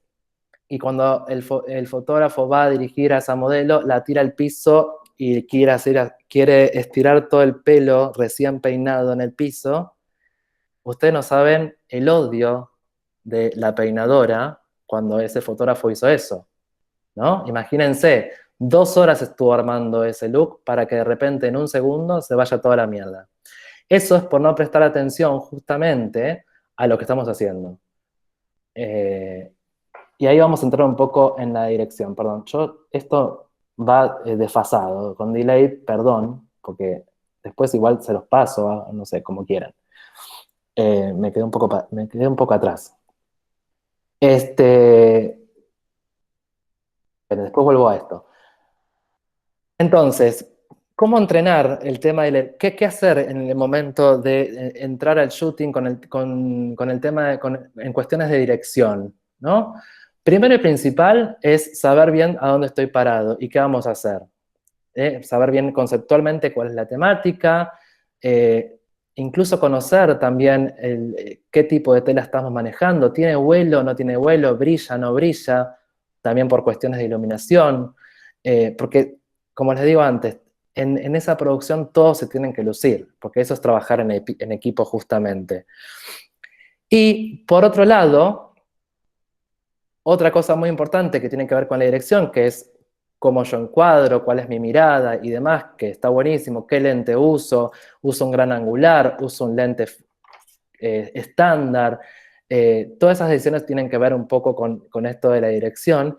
y cuando el fotógrafo va a dirigir a esa modelo, la tira al piso y quiere estirar todo el pelo recién peinado en el piso. Ustedes no saben el odio de la peinadora cuando ese fotógrafo hizo eso, ¿no? Imagínense, 2 horas estuvo armando ese look para que de repente en un segundo se vaya toda la mierda. Eso es por no prestar atención justamente a lo que estamos haciendo. Y ahí vamos a entrar un poco en la dirección. Perdón, esto va desfasado, con delay, perdón, porque después igual se los paso, no sé, como quieran. Me quedé un poco atrás. Pero después vuelvo a esto. Entonces, ¿cómo entrenar el tema qué hacer en el momento de entrar al shooting con el tema en cuestiones de dirección, ¿no? Primero y principal es saber bien a dónde estoy parado y qué vamos a hacer. Saber bien conceptualmente cuál es la temática, incluso conocer también qué tipo de tela estamos manejando, tiene vuelo, no tiene vuelo, brilla, no brilla, también por cuestiones de iluminación, porque, como les digo antes, en esa producción todos se tienen que lucir, porque eso es trabajar en equipo justamente. Y por otro lado, otra cosa muy importante que tiene que ver con la dirección, que es cómo yo encuadro, cuál es mi mirada y demás, que está buenísimo, qué lente uso un gran angular, uso un lente estándar, todas esas decisiones tienen que ver un poco con esto de la dirección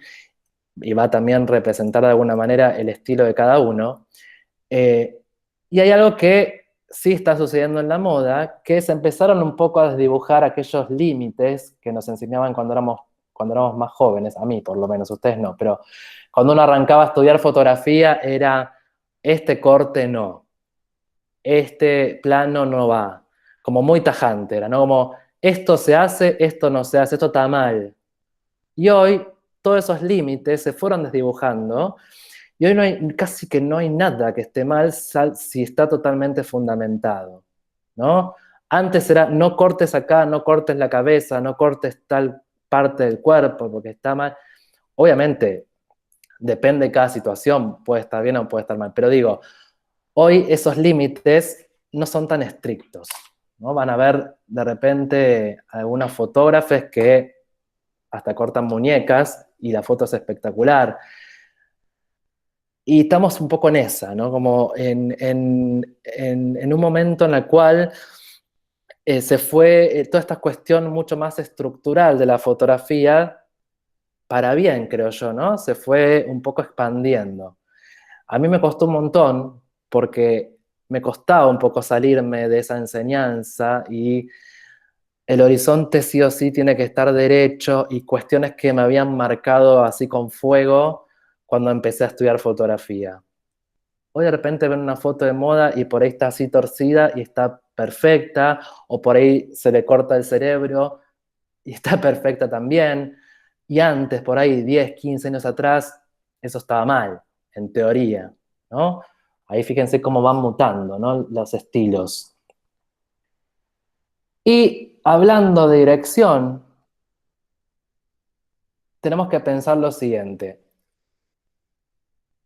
y va también a representar de alguna manera el estilo de cada uno. Y hay algo que sí está sucediendo en la moda, que se empezaron un poco a desdibujar aquellos límites que nos enseñaban cuando éramos más jóvenes, a mí por lo menos, ustedes no, pero cuando uno arrancaba a estudiar fotografía era, este corte no, este plano no va, como muy tajante, era, ¿no? Como, esto se hace, esto no se hace, esto está mal. Y hoy todos esos límites se fueron desdibujando y hoy casi que no hay nada que esté mal si está totalmente fundamentado, ¿no? Antes era, no cortes acá, no cortes la cabeza, no cortes tal parte del cuerpo porque está mal. Obviamente, depende de cada situación, puede estar bien o puede estar mal, pero digo, hoy esos límites no son tan estrictos, ¿no? Van a ver de repente algunos fotógrafos que hasta cortan muñecas y la foto es espectacular. Y estamos un poco en esa, ¿no? Como en un momento en el cual se fue toda esta cuestión mucho más estructural de la fotografía, para bien, creo yo, ¿no? Se fue un poco expandiendo. A mí me costó un montón, porque me costaba un poco salirme de esa enseñanza y el horizonte sí o sí tiene que estar derecho y cuestiones que me habían marcado así con fuego cuando empecé a estudiar fotografía. Hoy de repente ven una foto de moda y por ahí está así torcida y está perfecta, o por ahí se le corta el cerebro y está perfecta también. Y antes, por ahí 10, 15 años atrás, eso estaba mal, en teoría, ¿no? Ahí fíjense cómo van mutando, ¿no? Los estilos. Y Hablando de dirección, tenemos que pensar lo siguiente.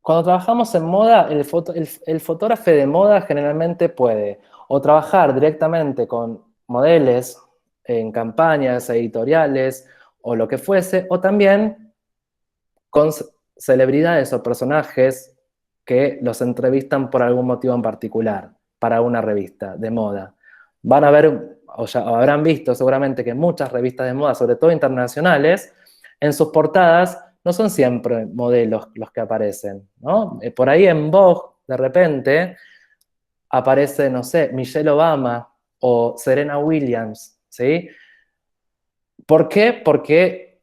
Cuando trabajamos en moda, el fotógrafo de moda generalmente puede o trabajar directamente con modelos en campañas editoriales o lo que fuese, o también con celebridades o personajes que los entrevistan por algún motivo en particular para una revista de moda. Van a ver, o ya habrán visto seguramente que muchas revistas de moda, sobre todo internacionales, en sus portadas no son siempre modelos los que aparecen, ¿no? Por ahí en Vogue, de repente, aparece, no sé, Michelle Obama o Serena Williams, ¿sí? ¿Por qué? Porque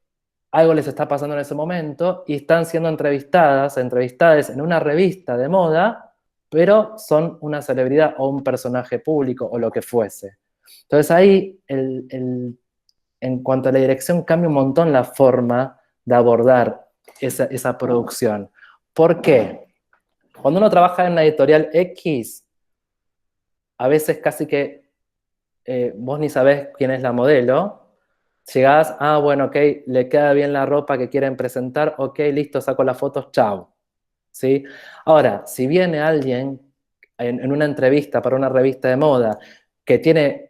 algo les está pasando en ese momento y están siendo entrevistadas en una revista de moda, pero son una celebridad o un personaje público o lo que fuese. Entonces ahí, en cuanto a la dirección, cambia un montón la forma de abordar esa producción. ¿Por qué? Cuando uno trabaja en una editorial X, a veces casi que vos ni sabés quién es la modelo. Llegás, bueno, ok, le queda bien la ropa que quieren presentar, ok, listo, saco las fotos, chao. ¿Sí? Ahora, si viene alguien en una entrevista para una revista de moda que tiene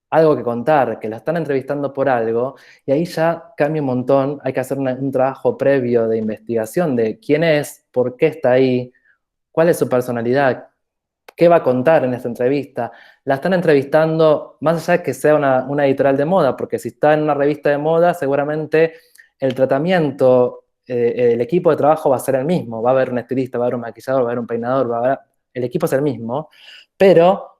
algo que contar, que la están entrevistando por algo, y ahí ya cambia un montón, hay que hacer un trabajo previo de investigación de quién es, por qué está ahí, cuál es su personalidad, qué va a contar en esta entrevista. La están entrevistando, más allá de que sea una editorial de moda, porque si está en una revista de moda, seguramente el tratamiento, el equipo de trabajo va a ser el mismo. Va a haber un estilista, va a haber un maquillador, va a haber un peinador, el equipo es el mismo, pero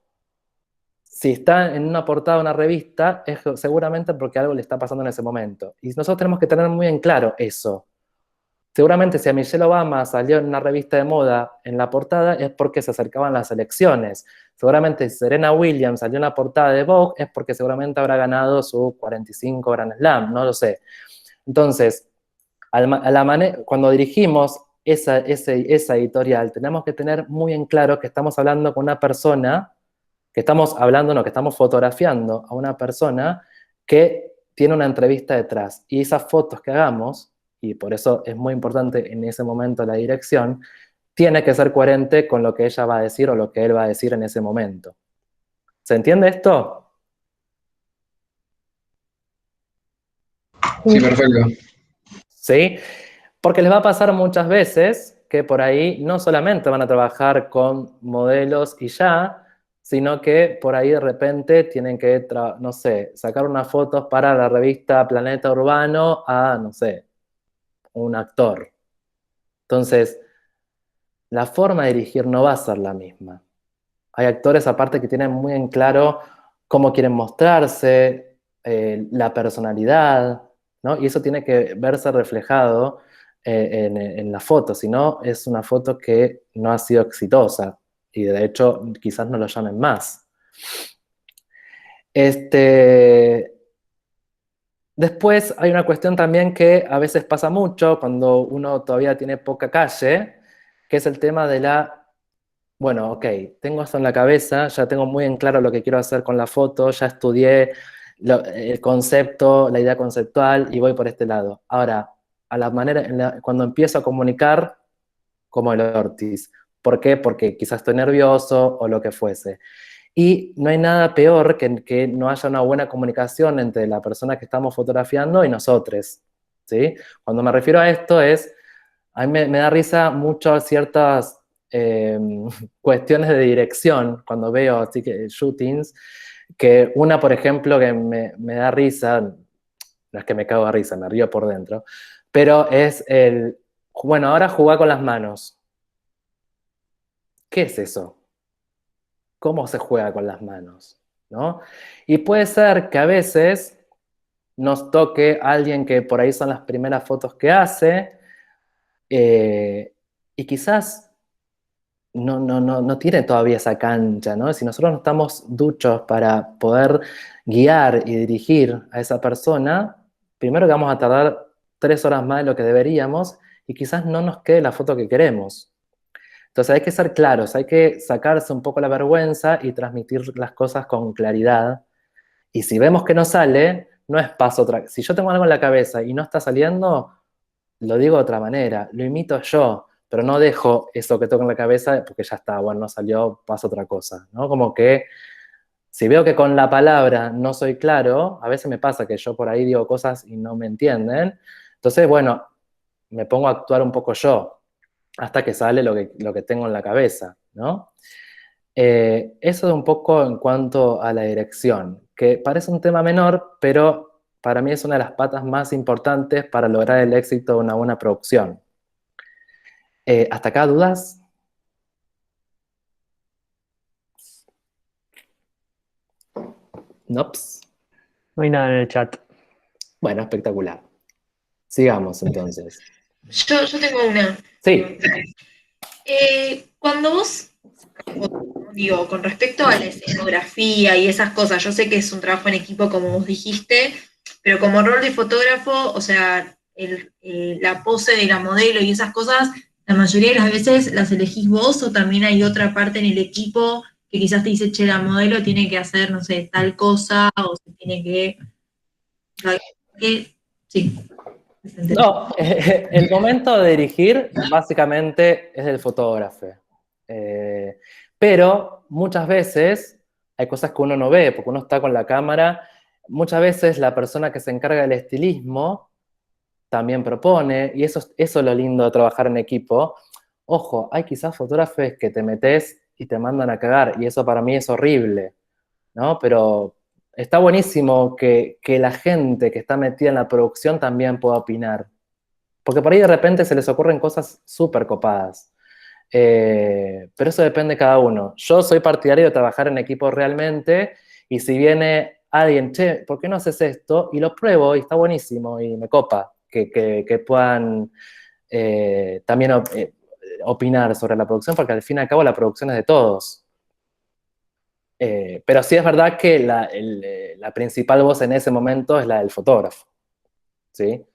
si está en una portada de una revista, es seguramente porque algo le está pasando en ese momento. Y nosotros tenemos que tener muy en claro eso. Seguramente si a Michelle Obama salió en una revista de moda en la portada es porque se acercaban las elecciones. Seguramente si Serena Williams salió en la portada de Vogue es porque seguramente habrá ganado su 45 Grand Slam, no lo sé. Entonces, cuando dirigimos esa editorial, tenemos que tener muy en claro que estamos hablando con una persona, que estamos fotografiando a una persona que tiene una entrevista detrás. Y esas fotos que hagamos, y por eso es muy importante en ese momento la dirección, tiene que ser coherente con lo que ella va a decir o lo que él va a decir en ese momento. ¿Se entiende esto? Sí, perfecto. ¿Sí? Porque les va a pasar muchas veces que por ahí no solamente van a trabajar con modelos y ya, sino que por ahí de repente tienen que, no sé, sacar unas fotos para la revista Planeta Urbano a, no sé, un actor. Entonces, la forma de dirigir no va a ser la misma. Hay actores aparte que tienen muy en claro cómo quieren mostrarse, la personalidad, ¿no? Y eso tiene que verse reflejado en la foto, si no es una foto que no ha sido exitosa y de hecho quizás no lo llamen más. Después hay una cuestión también que a veces pasa mucho cuando uno todavía tiene poca calle, que es el tema de bueno, ok, tengo esto en la cabeza, ya tengo muy en claro lo que quiero hacer con la foto, ya estudié el concepto, la idea conceptual y voy por este lado. Ahora, a la manera, cuando empiezo a comunicar, como el Ortiz. ¿Por qué? Porque quizás estoy nervioso o lo que fuese. Y no hay nada peor que no haya una buena comunicación entre la persona que estamos fotografiando y nosotros, ¿sí? Cuando me refiero a esto a mí me da risa mucho ciertas cuestiones de dirección cuando veo así que shootings, que una, por ejemplo, que me da risa, no es que me cago de risa, me río por dentro, pero es bueno, ahora jugar con las manos. ¿Qué es eso? ¿Cómo se juega con las manos? ¿No? Y puede ser que a veces nos toque alguien que por ahí son las primeras fotos que hace, y quizás no tiene todavía esa cancha, ¿no? Si nosotros no estamos duchos para poder guiar y dirigir a esa persona, primero que vamos a tardar 3 horas más de lo que deberíamos y quizás no nos quede la foto que queremos. Entonces hay que ser claros, hay que sacarse un poco la vergüenza y transmitir las cosas con claridad Y si vemos que no sale, no es paso otra. Si yo tengo algo en la cabeza y no está saliendo, lo digo de otra manera, lo imito yo, pero no dejo eso que tengo en la cabeza porque ya está, bueno, no salió, paso otra cosa, ¿no? Como que si veo que con la palabra no soy claro, a veces me pasa que yo por ahí digo cosas y no me entienden, entonces, bueno, me pongo a actuar un poco yo, hasta que sale lo que tengo en la cabeza, ¿no? Eso es un poco en cuanto a la dirección, que parece un tema menor, pero para mí es una de las patas más importantes para lograr el éxito de una buena producción. ¿Hasta acá dudas? Nops. No hay nada en el chat. Bueno, espectacular. Sigamos entonces. Yo tengo una. Sí. Cuando vos, digo, con respecto a la escenografía y esas cosas, yo sé que es un trabajo en equipo, como vos dijiste, pero como rol de fotógrafo, o sea, la pose de la modelo y esas cosas, la mayoría de las veces las elegís vos o también hay otra parte en el equipo que quizás te dice, che, la modelo tiene que hacer, no sé, tal cosa, o se tiene que... Sí. No, el momento de dirigir básicamente es del fotógrafo. Pero muchas veces hay cosas que uno no ve, porque uno está con la cámara. Muchas veces la persona que se encarga del estilismo también propone, y eso es lo lindo de trabajar en equipo. Ojo, hay quizás fotógrafos que te metes y te mandan a cagar, y eso para mí es horrible, ¿no? Pero está buenísimo que la gente que está metida en la producción también pueda opinar. Porque por ahí de repente se les ocurren cosas súper copadas. Pero eso depende de cada uno. Yo soy partidario de trabajar en equipo realmente, y si viene alguien, che, ¿por qué no haces esto? Y lo pruebo y está buenísimo y me copa que puedan también opinar sobre la producción, porque al fin y al cabo la producción es de todos. Pero sí es verdad que la principal voz en ese momento es la del fotógrafo, ¿sí?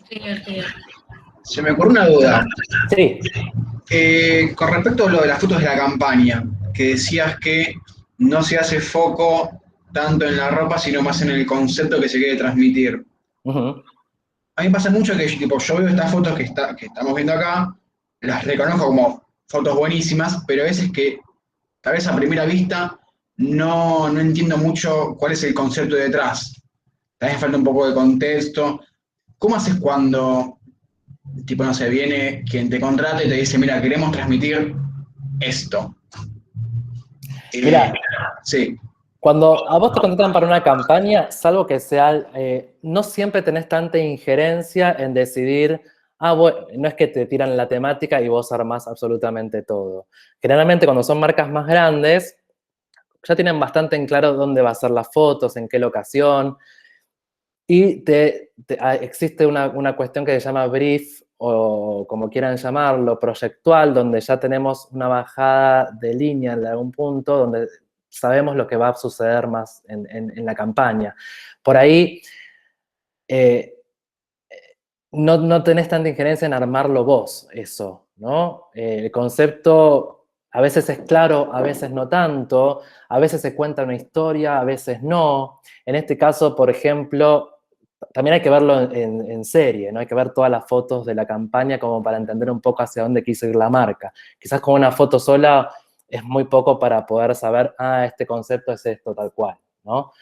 Genial, genial. Se me ocurre una duda. Sí. Con respecto a lo de las fotos de la campaña, que decías que no se hace foco tanto en la ropa, sino más en el concepto que se quiere transmitir. Uh-huh. A mí me pasa mucho que tipo, yo veo estas fotos que estamos viendo acá, las reconozco como fotos buenísimas, pero a veces que tal vez a primera vista no entiendo mucho cuál es el concepto detrás. Tal vez falta un poco de contexto. ¿Cómo haces cuando, tipo, no sé, viene quien te contrata y te dice, mira, queremos transmitir esto? Mira, sí. cuando a vos te contratan para una campaña, salvo que sea, no siempre tenés tanta injerencia en decidir, bueno, no es que te tiran la temática y vos armás absolutamente todo. Generalmente cuando son marcas más grandes, ya tienen bastante en claro dónde va a ser las fotos, en qué locación, y existe una cuestión que se llama brief, o como quieran llamarlo, proyectual, donde ya tenemos una bajada de línea en algún punto, donde sabemos lo que va a suceder más en la campaña. Por ahí no tenés tanta injerencia en armarlo vos, eso, ¿no? El concepto a veces es claro, a veces no tanto, a veces se cuenta una historia, a veces no. En este caso, por ejemplo, también hay que verlo en serie, ¿no? Hay que ver todas las fotos de la campaña como para entender un poco hacia dónde quiso ir la marca. Quizás con una foto sola es muy poco para poder saber, este concepto es esto, tal cual, ¿no?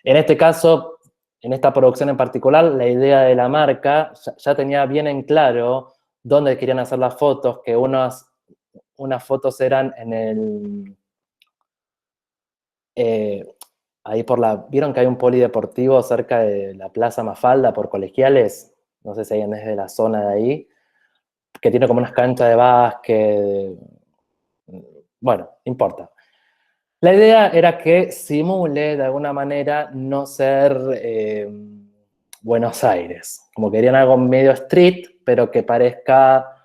En este caso, en esta producción en particular, la idea de la marca ya tenía bien en claro dónde querían hacer las fotos, que unas fotos eran en el... ahí ¿vieron que hay un polideportivo cerca de la Plaza Mafalda por Colegiales? No sé si alguien es de la zona de ahí, que tiene como unas canchas de básquet. Bueno, no importa. La idea era que simule de alguna manera no ser Buenos Aires. Como querían algo medio street, pero que parezca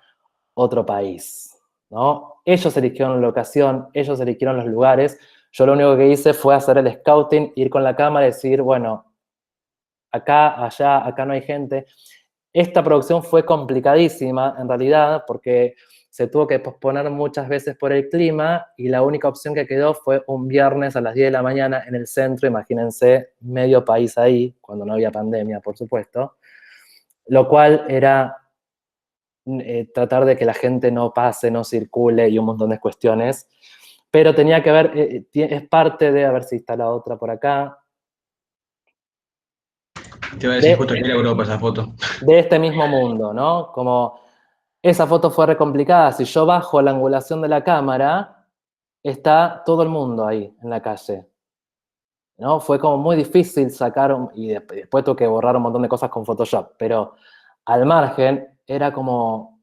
otro país, ¿no? Ellos eligieron la locación, ellos eligieron los lugares. Yo lo único que hice fue hacer el scouting, ir con la cámara y decir, bueno, acá, allá, acá no hay gente. Esta producción fue complicadísima, en realidad, porque se tuvo que posponer muchas veces por el clima y la única opción que quedó fue un viernes a las 10 de la mañana en el centro, imagínense, medio país ahí, cuando no había pandemia, por supuesto, lo cual era tratar de que la gente no pase, no circule y un montón de cuestiones, pero tenía que ver, es parte de, a ver si está la otra por acá, Te iba a decir justo que era Europa esa foto. de este mismo mundo, ¿no? Como esa foto fue re complicada, si yo bajo la angulación de la cámara, está todo el mundo ahí en la calle, ¿no? Fue como muy difícil sacar, y después tuve que borrar un montón de cosas con Photoshop, pero al margen era como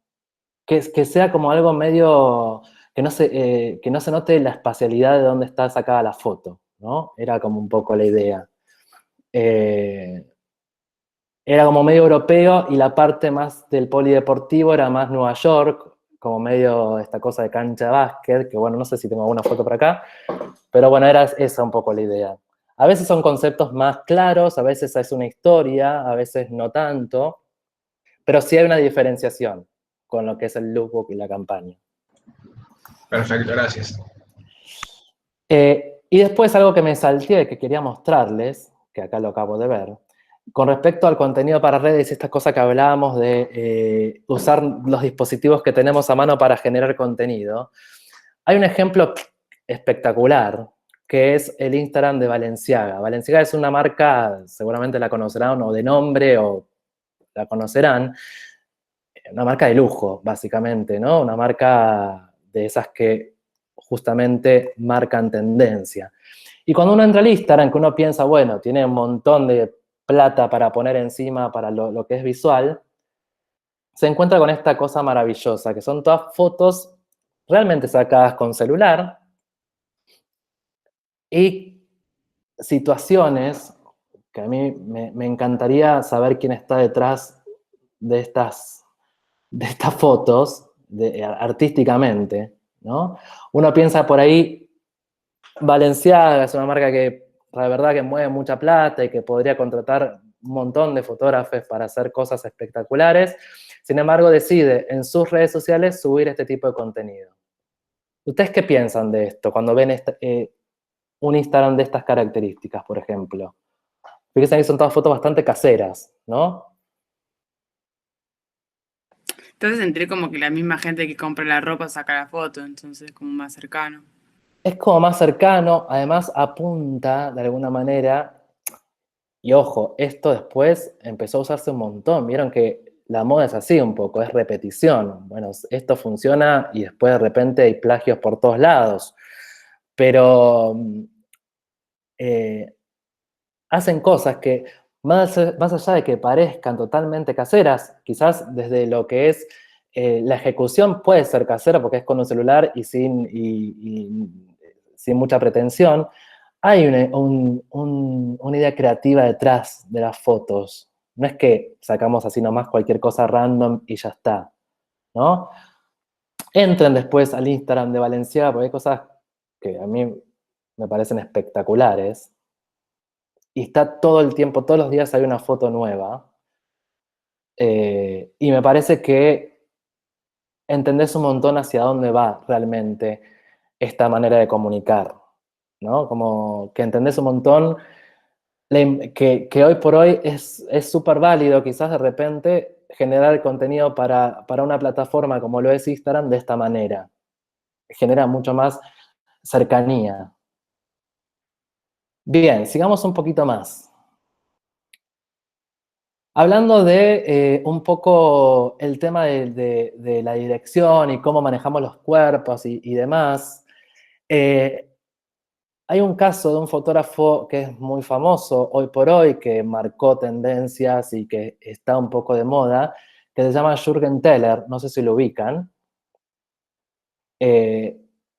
que sea como algo medio, que no se note la espacialidad de dónde está sacada la foto, ¿no? Era como un poco la idea. Era como medio europeo y la parte más del polideportivo era más Nueva York, como medio esta cosa de cancha de básquet, que bueno, no sé si tengo alguna foto por acá, pero bueno, era esa un poco la idea. A veces son conceptos más claros, a veces es una historia, a veces no tanto, pero sí hay una diferenciación con lo que es el lookbook y la campaña. Perfecto, gracias. Y después algo que me salté, que quería mostrarles, que acá lo acabo de ver, con respecto al contenido para redes, esta cosa que hablábamos de usar los dispositivos que tenemos a mano para generar contenido, hay un ejemplo espectacular, que es el Instagram de Balenciaga. Balenciaga es una marca, seguramente la conocerán o de nombre o la conocerán, una marca de lujo, básicamente, ¿no? Una marca de esas que justamente marcan tendencia. Y cuando uno entra al Instagram, que uno piensa, bueno, tiene un montón de plata para poner encima para lo que es visual, se encuentra con esta cosa maravillosa, que son todas fotos realmente sacadas con celular y situaciones que a mí me encantaría saber quién está detrás de estas fotos artísticamente, ¿no? Uno piensa por ahí, Balenciaga es una marca que la verdad que mueve mucha plata y que podría contratar un montón de fotógrafos para hacer cosas espectaculares. Sin embargo, decide en sus redes sociales subir este tipo de contenido. ¿Ustedes qué piensan de esto cuando ven un Instagram de estas características, por ejemplo? Fíjense que son todas fotos bastante caseras, ¿no? Entonces entré como que la misma gente que compra la ropa saca la foto, entonces como más cercano. Es como más cercano, además apunta de alguna manera, y ojo, esto después empezó a usarse un montón, vieron que la moda es así un poco, es repetición. Bueno, esto funciona y después de repente hay plagios por todos lados, pero hacen cosas que más allá de que parezcan totalmente caseras, quizás desde lo que es la ejecución puede ser casera porque es con un celular y sin mucha pretensión, hay una idea creativa detrás de las fotos. No es que sacamos así nomás cualquier cosa random y ya está, ¿no? Entren después al Instagram de Valenciaga porque hay cosas que a mí me parecen espectaculares. Y está todo el tiempo, todos los días hay una foto nueva. Y me parece que entendés un montón hacia dónde va realmente esta manera de comunicar, ¿no? Como que entendés un montón que hoy por hoy es súper válido quizás de repente generar contenido para una plataforma como lo es Instagram de esta manera. Genera mucho más cercanía. Bien, sigamos un poquito más. Hablando de un poco el tema de la dirección y cómo manejamos los cuerpos y demás, hay un caso de un fotógrafo que es muy famoso hoy por hoy, que marcó tendencias y que está un poco de moda, que se llama Jürgen Teller, no sé si lo ubican.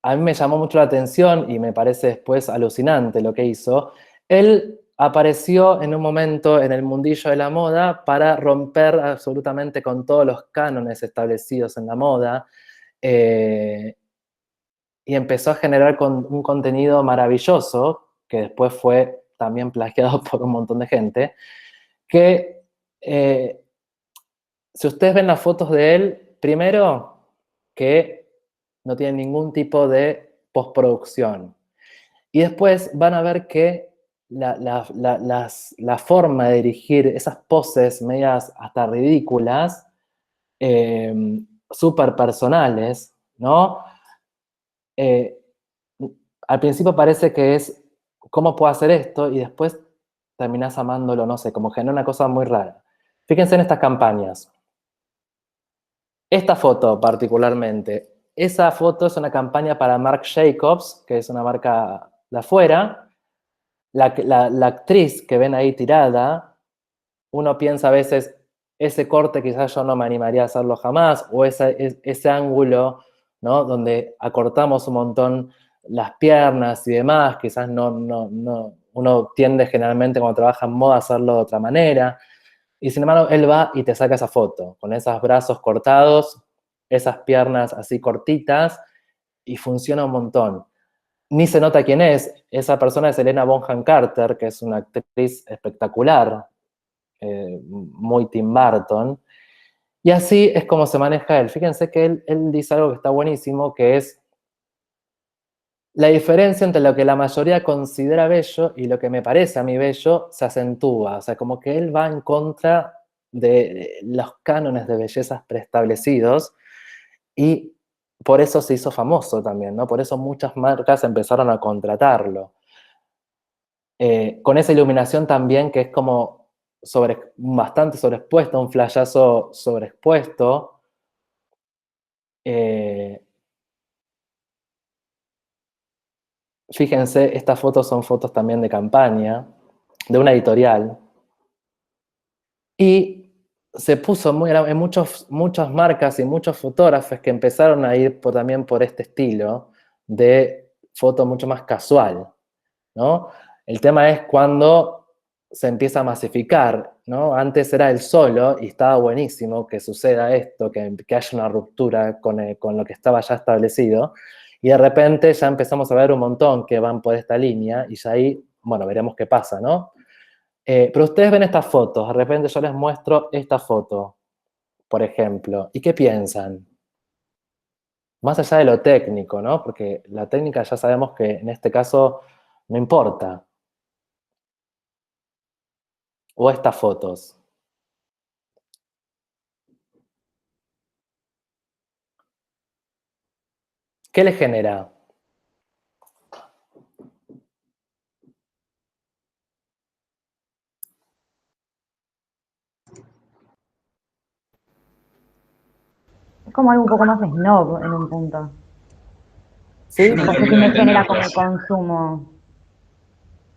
A mí me llamó mucho la atención y me parece después alucinante lo que hizo. Él apareció en un momento en el mundillo de la moda para romper absolutamente con todos los cánones establecidos en la moda y empezó a generar un contenido maravilloso que después fue también plagiado por un montón de gente, que si ustedes ven las fotos de él, primero que no tienen ningún tipo de postproducción. Y después van a ver que la forma de dirigir esas poses medias hasta ridículas, súper personales, ¿no? Al principio parece que es, ¿cómo puedo hacer esto? Y después terminás amándolo, no sé, como genera una cosa muy rara. Fíjense en estas campañas. Esta foto particularmente. Esa foto es una campaña para Marc Jacobs, que es una marca de afuera. La actriz que ven ahí tirada, uno piensa a veces, ese corte quizás yo no me animaría a hacerlo jamás, o ese ángulo, ¿no? Donde acortamos un montón las piernas y demás, quizás uno tiende generalmente cuando trabaja en moda a hacerlo de otra manera, y sin embargo él va y te saca esa foto, con esos brazos cortados, esas piernas así cortitas, y funciona un montón. Ni se nota quién es, esa persona es Helena Bonham Carter, que es una actriz espectacular, muy Tim Burton, y así es como se maneja él. Fíjense que él dice algo que está buenísimo, que es la diferencia entre lo que la mayoría considera bello y lo que me parece a mí bello se acentúa. O sea, como que él va en contra de los cánones de bellezas preestablecidos y por eso se hizo famoso también, ¿no? Por eso muchas marcas empezaron a contratarlo. Con esa iluminación también que es como bastante sobreexpuesta, un flashazo sobreexpuesto. Fíjense, estas fotos son fotos también de campaña, de una editorial. Y se puso en muchas marcas y muchos fotógrafos que empezaron a ir también por este estilo de foto mucho más casual, ¿no? El tema es cuando se empieza a masificar, ¿no? Antes era él solo y estaba buenísimo que suceda esto, que haya una ruptura con lo que estaba ya establecido, y de repente ya empezamos a ver un montón que van por esta línea y ya ahí, bueno, veremos qué pasa, ¿no? Pero ustedes ven estas fotos, de repente yo les muestro esta foto, por ejemplo, ¿y qué piensan? Más allá de lo técnico, ¿no? Porque la técnica ya sabemos que en este caso no importa. O estas fotos. ¿Qué les genera? Es como algo un poco más snob en un punto. ¿Sí? Yo no No sé si termino de me genera como entenderlas. consumo.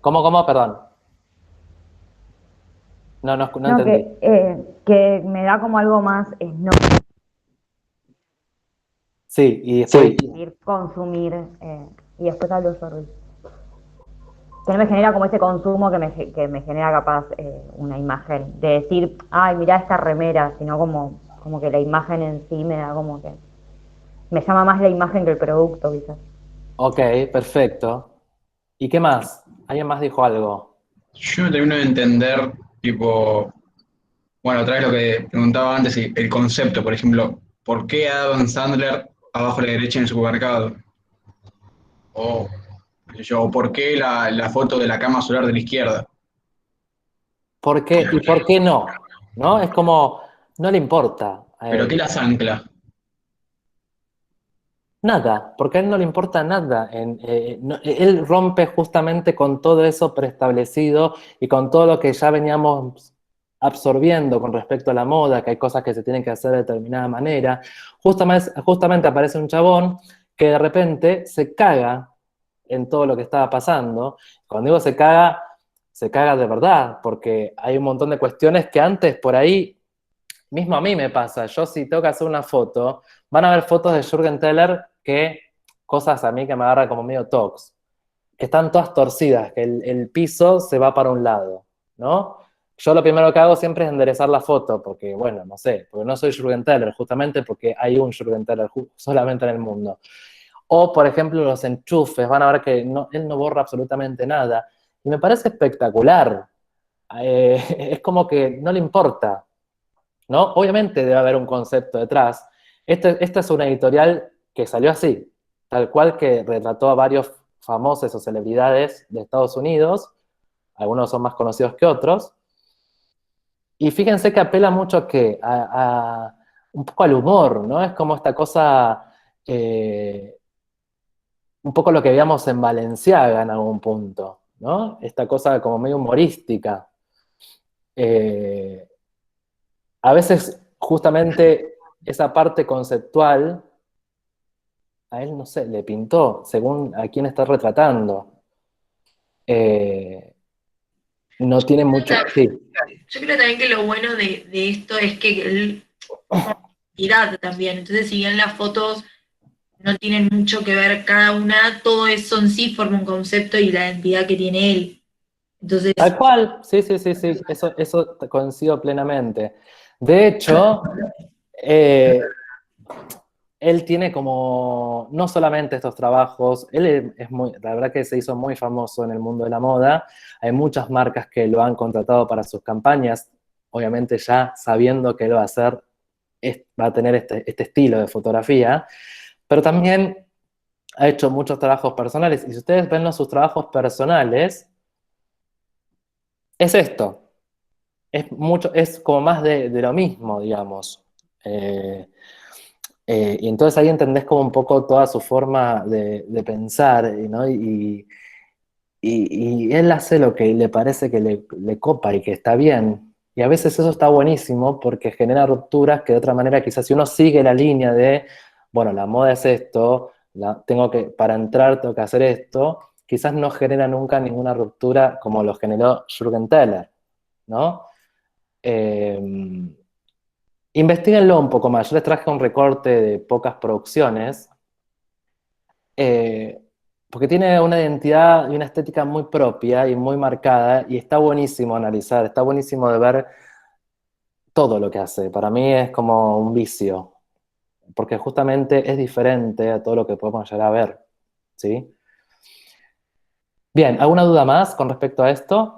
¿Cómo? Perdón. No No, entendí. que me da como algo más snob, Sí, y después... ir consumir, y después hablo sobre que no me genera como ese consumo que me genera capaz una imagen, de decir, ay, mirá esta remera, sino como que la imagen en sí me da como que, me llama más la imagen que el producto, quizás. Ok, perfecto. ¿Y qué más? ¿Alguien más dijo algo? Yo no termino de entender, tipo, bueno, otra vez lo que preguntaba antes, el concepto, por ejemplo, ¿por qué Adam Sandler abajo a la derecha en el supermercado? O, qué sé yo, o ¿por qué la foto de la cama solar de la izquierda? ¿Por qué? ¿Y por qué no? ¿No? Es como, no le importa a ¿Pero qué él. las ancla? Nada, porque a él no le importa nada. Él rompe justamente con todo eso preestablecido y con todo lo que ya veníamos absorbiendo con respecto a la moda, que hay cosas que se tienen que hacer de determinada manera. Justamente aparece un chabón que de repente se caga en todo lo que estaba pasando. Cuando digo se caga de verdad, porque hay un montón de cuestiones que antes por ahí, mismo a mí me pasa. Yo si tengo que hacer una foto, van a ver fotos de Jürgen Teller que cosas a mí que me agarran como medio tox, que están todas torcidas, que el piso se va para un lado, ¿no? Yo lo primero que hago siempre es enderezar la foto, porque, bueno, no sé, porque no soy Jürgen Teller, justamente porque hay un Jürgen Teller solamente en el mundo. O, por ejemplo, los enchufes, van a ver que él no borra absolutamente nada. Y me parece espectacular. Es como que no le importa, ¿no? Obviamente debe haber un concepto detrás. Esta es una editorial que salió así, tal cual, que retrató a varios famosos o celebridades de Estados Unidos, algunos son más conocidos que otros, y fíjense que apela mucho un poco al humor, ¿no? Es como esta cosa, un poco lo que veíamos en Balenciaga en algún punto, ¿no? Esta cosa como medio humorística. Eh, a veces, justamente, esa parte conceptual, a él, no sé, le pintó, según a quién está retratando. Eh, no tiene mucho... Sí, Yo creo también que lo bueno de esto es que él identidad también. Entonces, si bien las fotos no tienen mucho que ver cada una, todo eso en sí forma un concepto y la identidad que tiene él. Entonces, tal cual, sí, sí, sí, sí, eso coincido plenamente. De hecho, él tiene como, no solamente estos trabajos, él es muy, la verdad que se hizo muy famoso en el mundo de la moda, hay muchas marcas que lo han contratado para sus campañas, obviamente ya sabiendo que él va a hacer, va a tener este estilo de fotografía, pero también ha hecho muchos trabajos personales, y si ustedes ven sus trabajos personales, es esto, es como más de lo mismo, digamos. Y entonces ahí entendés como un poco toda su forma de pensar, ¿no? Y él hace lo que le parece que le copa y que está bien. Y a veces eso está buenísimo porque genera rupturas que de otra manera quizás si uno sigue la línea de, bueno, la moda es esto, para entrar tengo que hacer esto, quizás no genera nunca ninguna ruptura como lo generó Jürgen Teller, ¿no? Eh, Investíguenlo un poco más. Yo les traje un recorte de pocas producciones, eh, porque tiene una identidad y una estética muy propia y muy marcada, y está buenísimo analizar, está buenísimo de ver todo lo que hace. Para mí es como un vicio, porque justamente es diferente a todo lo que podemos llegar a ver, ¿sí? Bien, ¿alguna duda más con respecto a esto?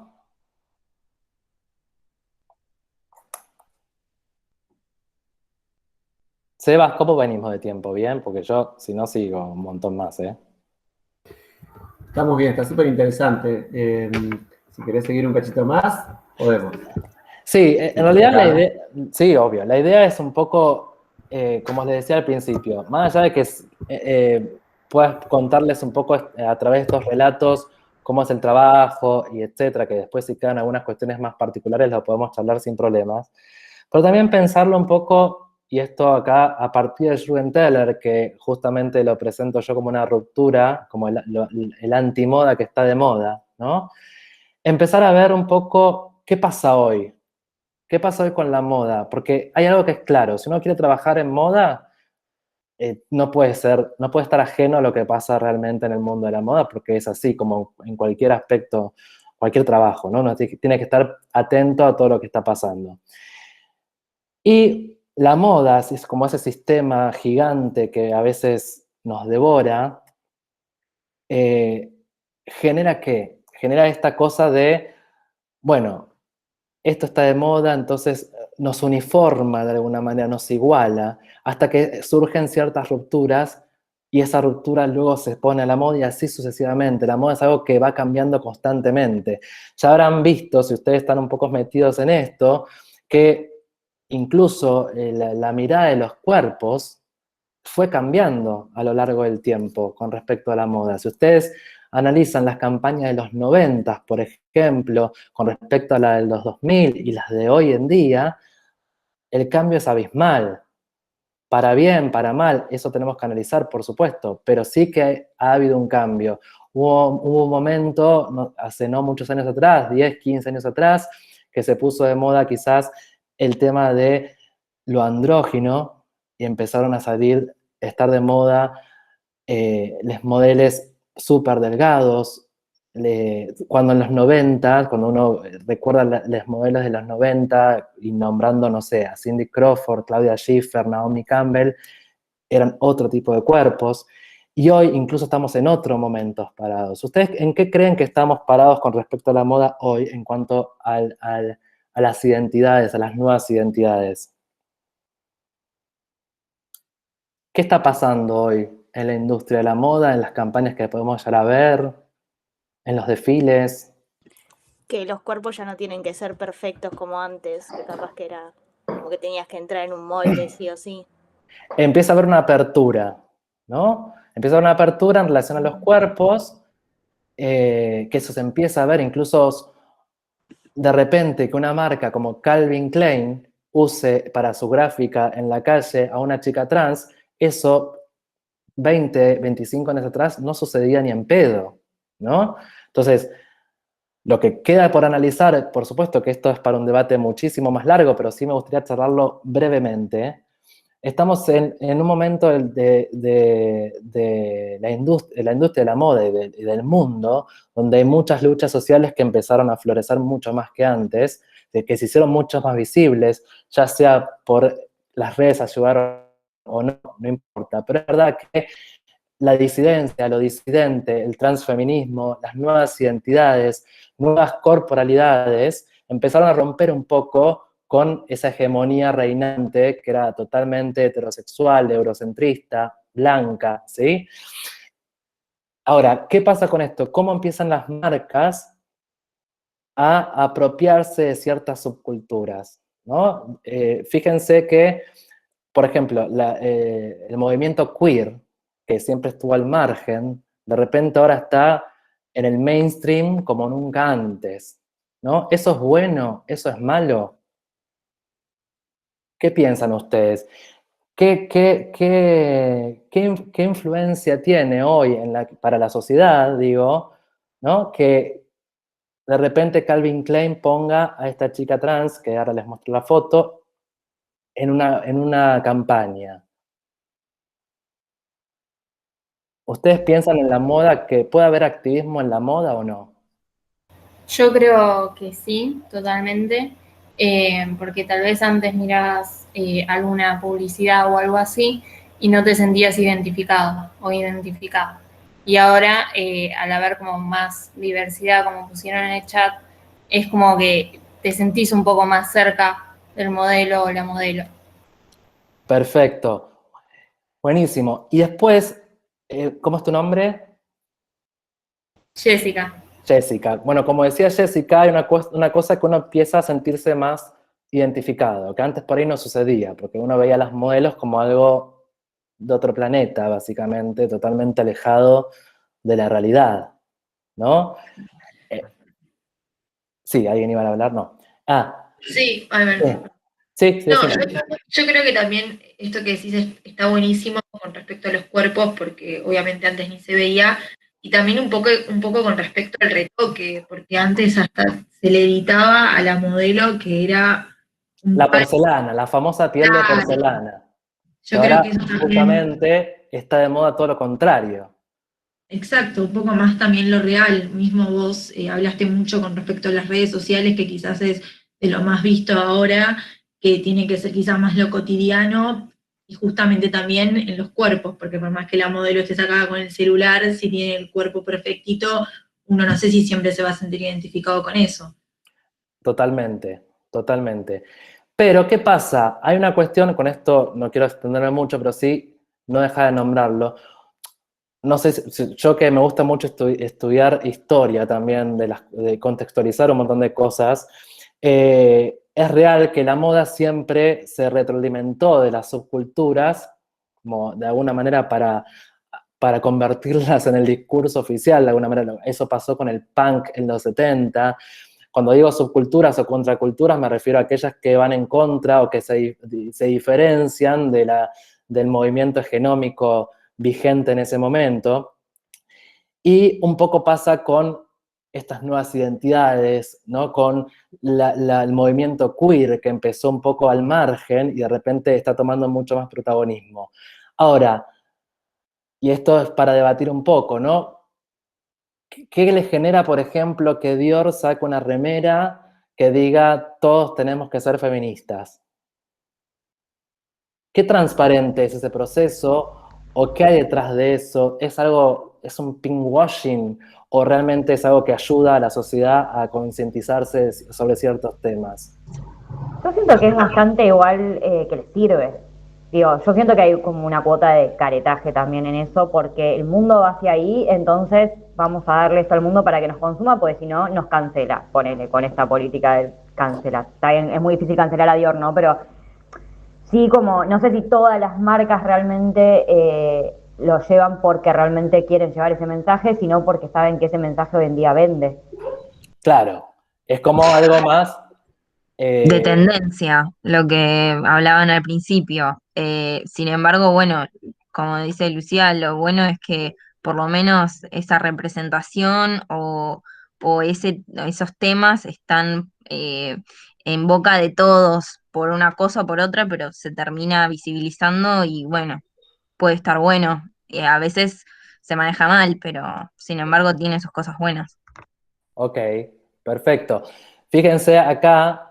Sebas, ¿cómo venimos de tiempo? ¿Bien? Porque yo, si no, sigo un montón más, ¿eh? Estamos bien, está súper interesante. Si querés seguir un cachito más, podemos. Sí, Sí, en por realidad la acá. idea, sí, obvio, la idea es un poco, como les decía al principio, más allá de que puedas contarles un poco a través de estos relatos cómo es el trabajo y etcétera, que después si quedan algunas cuestiones más particulares lo podemos charlar sin problemas, pero también pensarlo un poco, y esto acá a partir de Jürgen Teller, que justamente lo presento yo como una ruptura, como el antimoda que está de moda, ¿no? Empezar a ver un poco qué pasa hoy. ¿Qué pasa hoy con la moda? Porque hay algo que es claro, si uno quiere trabajar en moda, no puede estar ajeno a lo que pasa realmente en el mundo de la moda, porque es así, como en cualquier aspecto, cualquier trabajo, ¿no? Uno tiene que estar atento a todo lo que está pasando. Y la moda, es como ese sistema gigante que a veces nos devora, eh, ¿genera qué? Genera esta cosa de, bueno, esto está de moda, entonces nos uniforma de alguna manera, nos iguala, hasta que surgen ciertas rupturas y esa ruptura luego se pone a la moda y así sucesivamente. La moda es algo que va cambiando constantemente. Ya habrán visto, si ustedes están un poco metidos en esto, que incluso la mirada de los cuerpos fue cambiando a lo largo del tiempo con respecto a la moda. Si ustedes analizan las campañas de los 90, por ejemplo, con respecto a la de los 2000 y las de hoy en día, el cambio es abismal. Para bien, para mal, eso tenemos que analizar, por supuesto, pero sí que ha habido un cambio. Hubo un momento, hace no muchos años atrás, 10, 15 años atrás, que se puso de moda quizás el tema de lo andrógino y empezaron a estar de moda los modelos súper delgados. Cuando en los 90, cuando uno recuerda los modelos de los 90 y nombrando, no sé, a Cindy Crawford, Claudia Schiffer, Naomi Campbell, eran otro tipo de cuerpos. Y hoy incluso estamos en otros momentos parados. ¿Ustedes en qué creen que estamos parados con respecto a la moda hoy en cuanto a las identidades, a las nuevas identidades? ¿Qué está pasando hoy en la industria de la moda, en las campañas que podemos llegar a ver, en los desfiles? Que los cuerpos ya no tienen que ser perfectos como antes, que capaz que era como que tenías que entrar en un molde sí o sí. Empieza a haber una apertura, ¿no? Empieza a haber una apertura en relación a los cuerpos, que eso se empieza a ver incluso de repente que una marca como Calvin Klein use para su gráfica en la calle a una chica trans, eso 20, 25 años atrás no sucedía ni en pedo, ¿no? Entonces, lo que queda por analizar, por supuesto que esto es para un debate muchísimo más largo, pero sí me gustaría charlarlo brevemente. Estamos en un momento de la industria de la moda y del mundo, donde hay muchas luchas sociales que empezaron a florecer mucho más que antes, de que se hicieron mucho más visibles, ya sea por las redes ayudaron o no, no importa, pero es verdad que la disidencia, lo disidente, el transfeminismo, las nuevas identidades, nuevas corporalidades, empezaron a romper un poco con esa hegemonía reinante que era totalmente heterosexual, eurocentrista, blanca, ¿sí? Ahora, ¿qué pasa con esto? ¿Cómo empiezan las marcas a apropiarse de ciertas subculturas, ¿no? Fíjense que, por ejemplo, el movimiento queer, que siempre estuvo al margen, de repente ahora está en el mainstream como nunca antes, ¿no? ¿Eso es bueno? ¿Eso es malo? ¿Qué piensan ustedes? ¿Qué influencia tiene hoy para la sociedad, digo, ¿no? Que de repente Calvin Klein ponga a esta chica trans, que ahora les muestro la foto, en una campaña. ¿Ustedes piensan en la moda que puede haber activismo en la moda o no? Yo creo que sí, totalmente, porque tal vez antes mirabas alguna publicidad o algo así y no te sentías identificado o identificada. Y ahora, al haber como más diversidad, como pusieron en el chat, es como que te sentís un poco más cerca del modelo o la modelo. Perfecto. Buenísimo. Y después, ¿cómo es tu nombre? Jessica. Jessica. Bueno, como decía Jessica, hay una cosa que uno empieza a sentirse más identificado, que antes por ahí no sucedía, porque uno veía a las modelos como algo de otro planeta, básicamente, totalmente alejado de la realidad, ¿no? Sí, ¿alguien iba a hablar? No. Sí, a ver. Sí, No, yo creo que también esto que decís está buenísimo con respecto a los cuerpos, porque obviamente antes ni se veía, y también un poco con respecto al retoque, porque antes hasta se le editaba a la modelo que era la porcelana, la famosa piel de porcelana. Yo creo que eso también, justamente está de moda todo lo contrario. Exacto, un poco más también lo real. Mismo vos hablaste mucho con respecto a las redes sociales, que quizás es de lo más visto ahora, que tiene que ser quizás más lo cotidiano, y justamente también en los cuerpos, porque por más que la modelo esté sacada con el celular, si tiene el cuerpo perfectito, uno no sé si siempre se va a sentir identificado con eso. Totalmente, totalmente. Pero, ¿qué pasa? Hay una cuestión, con esto no quiero extenderme mucho, pero sí no dejar de nombrarlo. No sé, yo que me gusta mucho estudiar historia también, de contextualizar un montón de cosas, es real que la moda siempre se retroalimentó de las subculturas, como de alguna manera para convertirlas en el discurso oficial, de alguna manera. Eso pasó con el punk en los 70. Cuando digo subculturas o contraculturas me refiero a aquellas que van en contra o que se diferencian del movimiento hegemónico vigente en ese momento. Y un poco pasa con estas nuevas identidades, ¿no? Con el movimiento queer, que empezó un poco al margen y de repente está tomando mucho más protagonismo. Ahora, y esto es para debatir un poco, ¿no? ¿Qué le genera, por ejemplo, que Dior saque una remera que diga todos tenemos que ser feministas? ¿Qué transparente es ese proceso? ¿O qué hay detrás de eso? ¿Es un pinkwashing? ¿O realmente es algo que ayuda a la sociedad a concientizarse sobre ciertos temas? Yo siento que es bastante igual que les sirve. Digo, yo siento que hay como una cuota de caretaje también en eso, porque el mundo va hacia ahí, entonces vamos a darle esto al mundo para que nos consuma, porque si no, nos cancela, ponele, con esta política del cancelar. Está bien, es muy difícil cancelar a Dior, ¿no? Pero sí, como, no sé si todas las marcas realmente lo llevan porque realmente quieren llevar ese mensaje, sino porque saben que ese mensaje hoy en día vende. Claro, es como algo más... De tendencia, lo que hablaban al principio. Sin embargo, bueno, como dice Lucía, lo bueno es que por lo menos esa representación o esos temas están en boca de todos por una cosa o por otra, pero se termina visibilizando y bueno, puede estar bueno. A veces se maneja mal, pero sin embargo tiene sus cosas buenas. Ok, perfecto. Fíjense acá,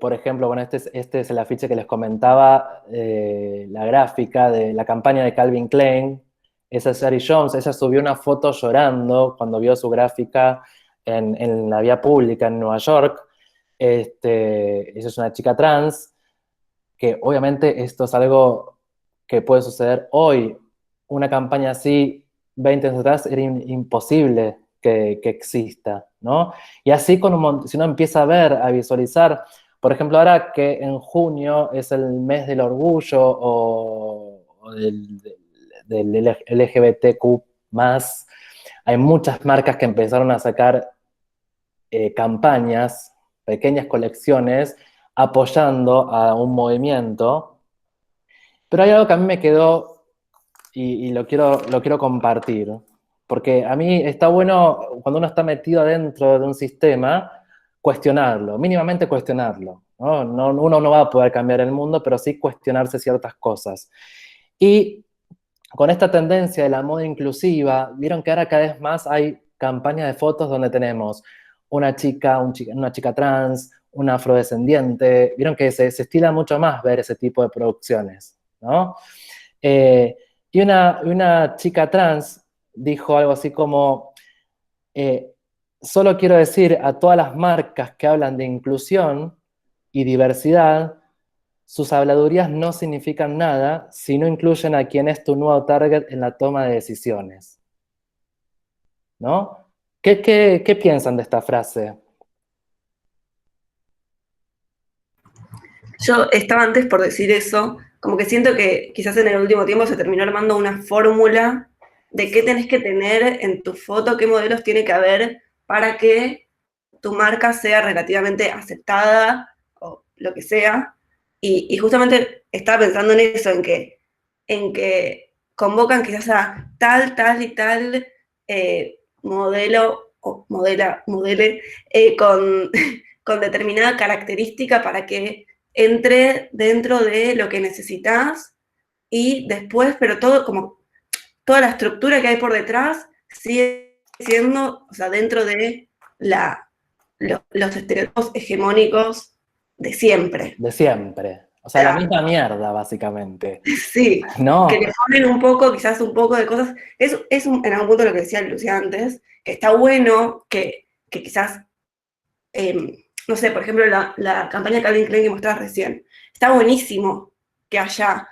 por ejemplo, bueno, este es el afiche que les comentaba, la gráfica de la campaña de Calvin Klein. Esa es Shari Jones, ella subió una foto llorando cuando vio su gráfica en la vía pública en Nueva York. Ella es una chica trans, que obviamente esto es algo que puede suceder hoy. Una campaña así, 20 años atrás, era imposible que exista, ¿no? Y así, si uno empieza a ver, a visualizar, por ejemplo, ahora que en junio es el mes del orgullo o del LGBTQ+, hay muchas marcas que empezaron a sacar campañas, pequeñas colecciones, apoyando a un movimiento. Pero hay algo que a mí me quedó y lo quiero compartir, porque a mí está bueno, cuando uno está metido adentro de un sistema, cuestionarlo, mínimamente cuestionarlo, ¿no? Uno no va a poder cambiar el mundo, pero sí cuestionarse ciertas cosas. Y con esta tendencia de la moda inclusiva, vieron que ahora cada vez más hay campañas de fotos donde tenemos una chica trans, una afrodescendiente, vieron que se estila mucho más ver ese tipo de producciones, ¿no? Y una chica trans dijo algo así como, solo quiero decir a todas las marcas que hablan de inclusión y diversidad, sus habladurías no significan nada si no incluyen a quien es tu nuevo target en la toma de decisiones. ¿No? ¿Qué piensan de esta frase? Yo estaba antes por decir eso, como que siento que quizás en el último tiempo se terminó armando una fórmula de qué tenés que tener en tu foto, qué modelos tiene que haber para que tu marca sea relativamente aceptada o lo que sea. Y justamente estaba pensando en eso, en que convocan quizás a tal y tal modelo o modele con determinada característica para que entre dentro de lo que necesitas y después, pero todo como toda la estructura que hay por detrás sigue siendo, o sea, dentro de los estereotipos hegemónicos de siempre. De siempre. O sea, la misma mierda, básicamente. Sí, ¿No? que le ponen un poco, quizás un poco de cosas. Es en algún punto lo que decía Lucía antes, que está bueno que quizás no sé, por ejemplo, la campaña de Calvin Klein que mostrabas recién. Está buenísimo que haya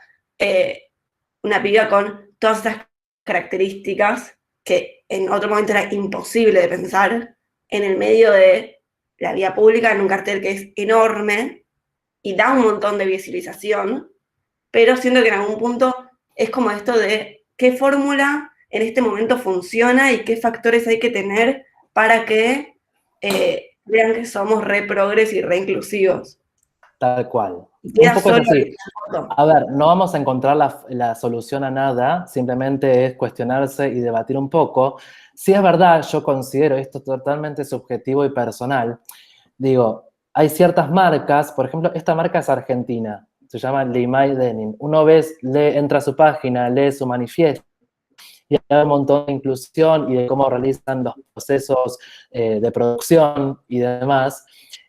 una piba con todas estas características que en otro momento era imposible de pensar en el medio de la vía pública, en un cartel que es enorme y da un montón de visibilización, pero siento que en algún punto es como esto de qué fórmula en este momento funciona y qué factores hay que tener para que vean que somos re progres y re inclusivos. Tal cual. Un poco es así. A ver, no vamos a encontrar la solución a nada, simplemente es cuestionarse y debatir un poco. Si es verdad, yo considero esto totalmente subjetivo y personal. Digo, hay ciertas marcas, por ejemplo, esta marca es argentina, se llama Limay Denim. Uno entra a su página, lee su manifiesto, y hay un montón de inclusión y de cómo realizan los procesos de producción y demás.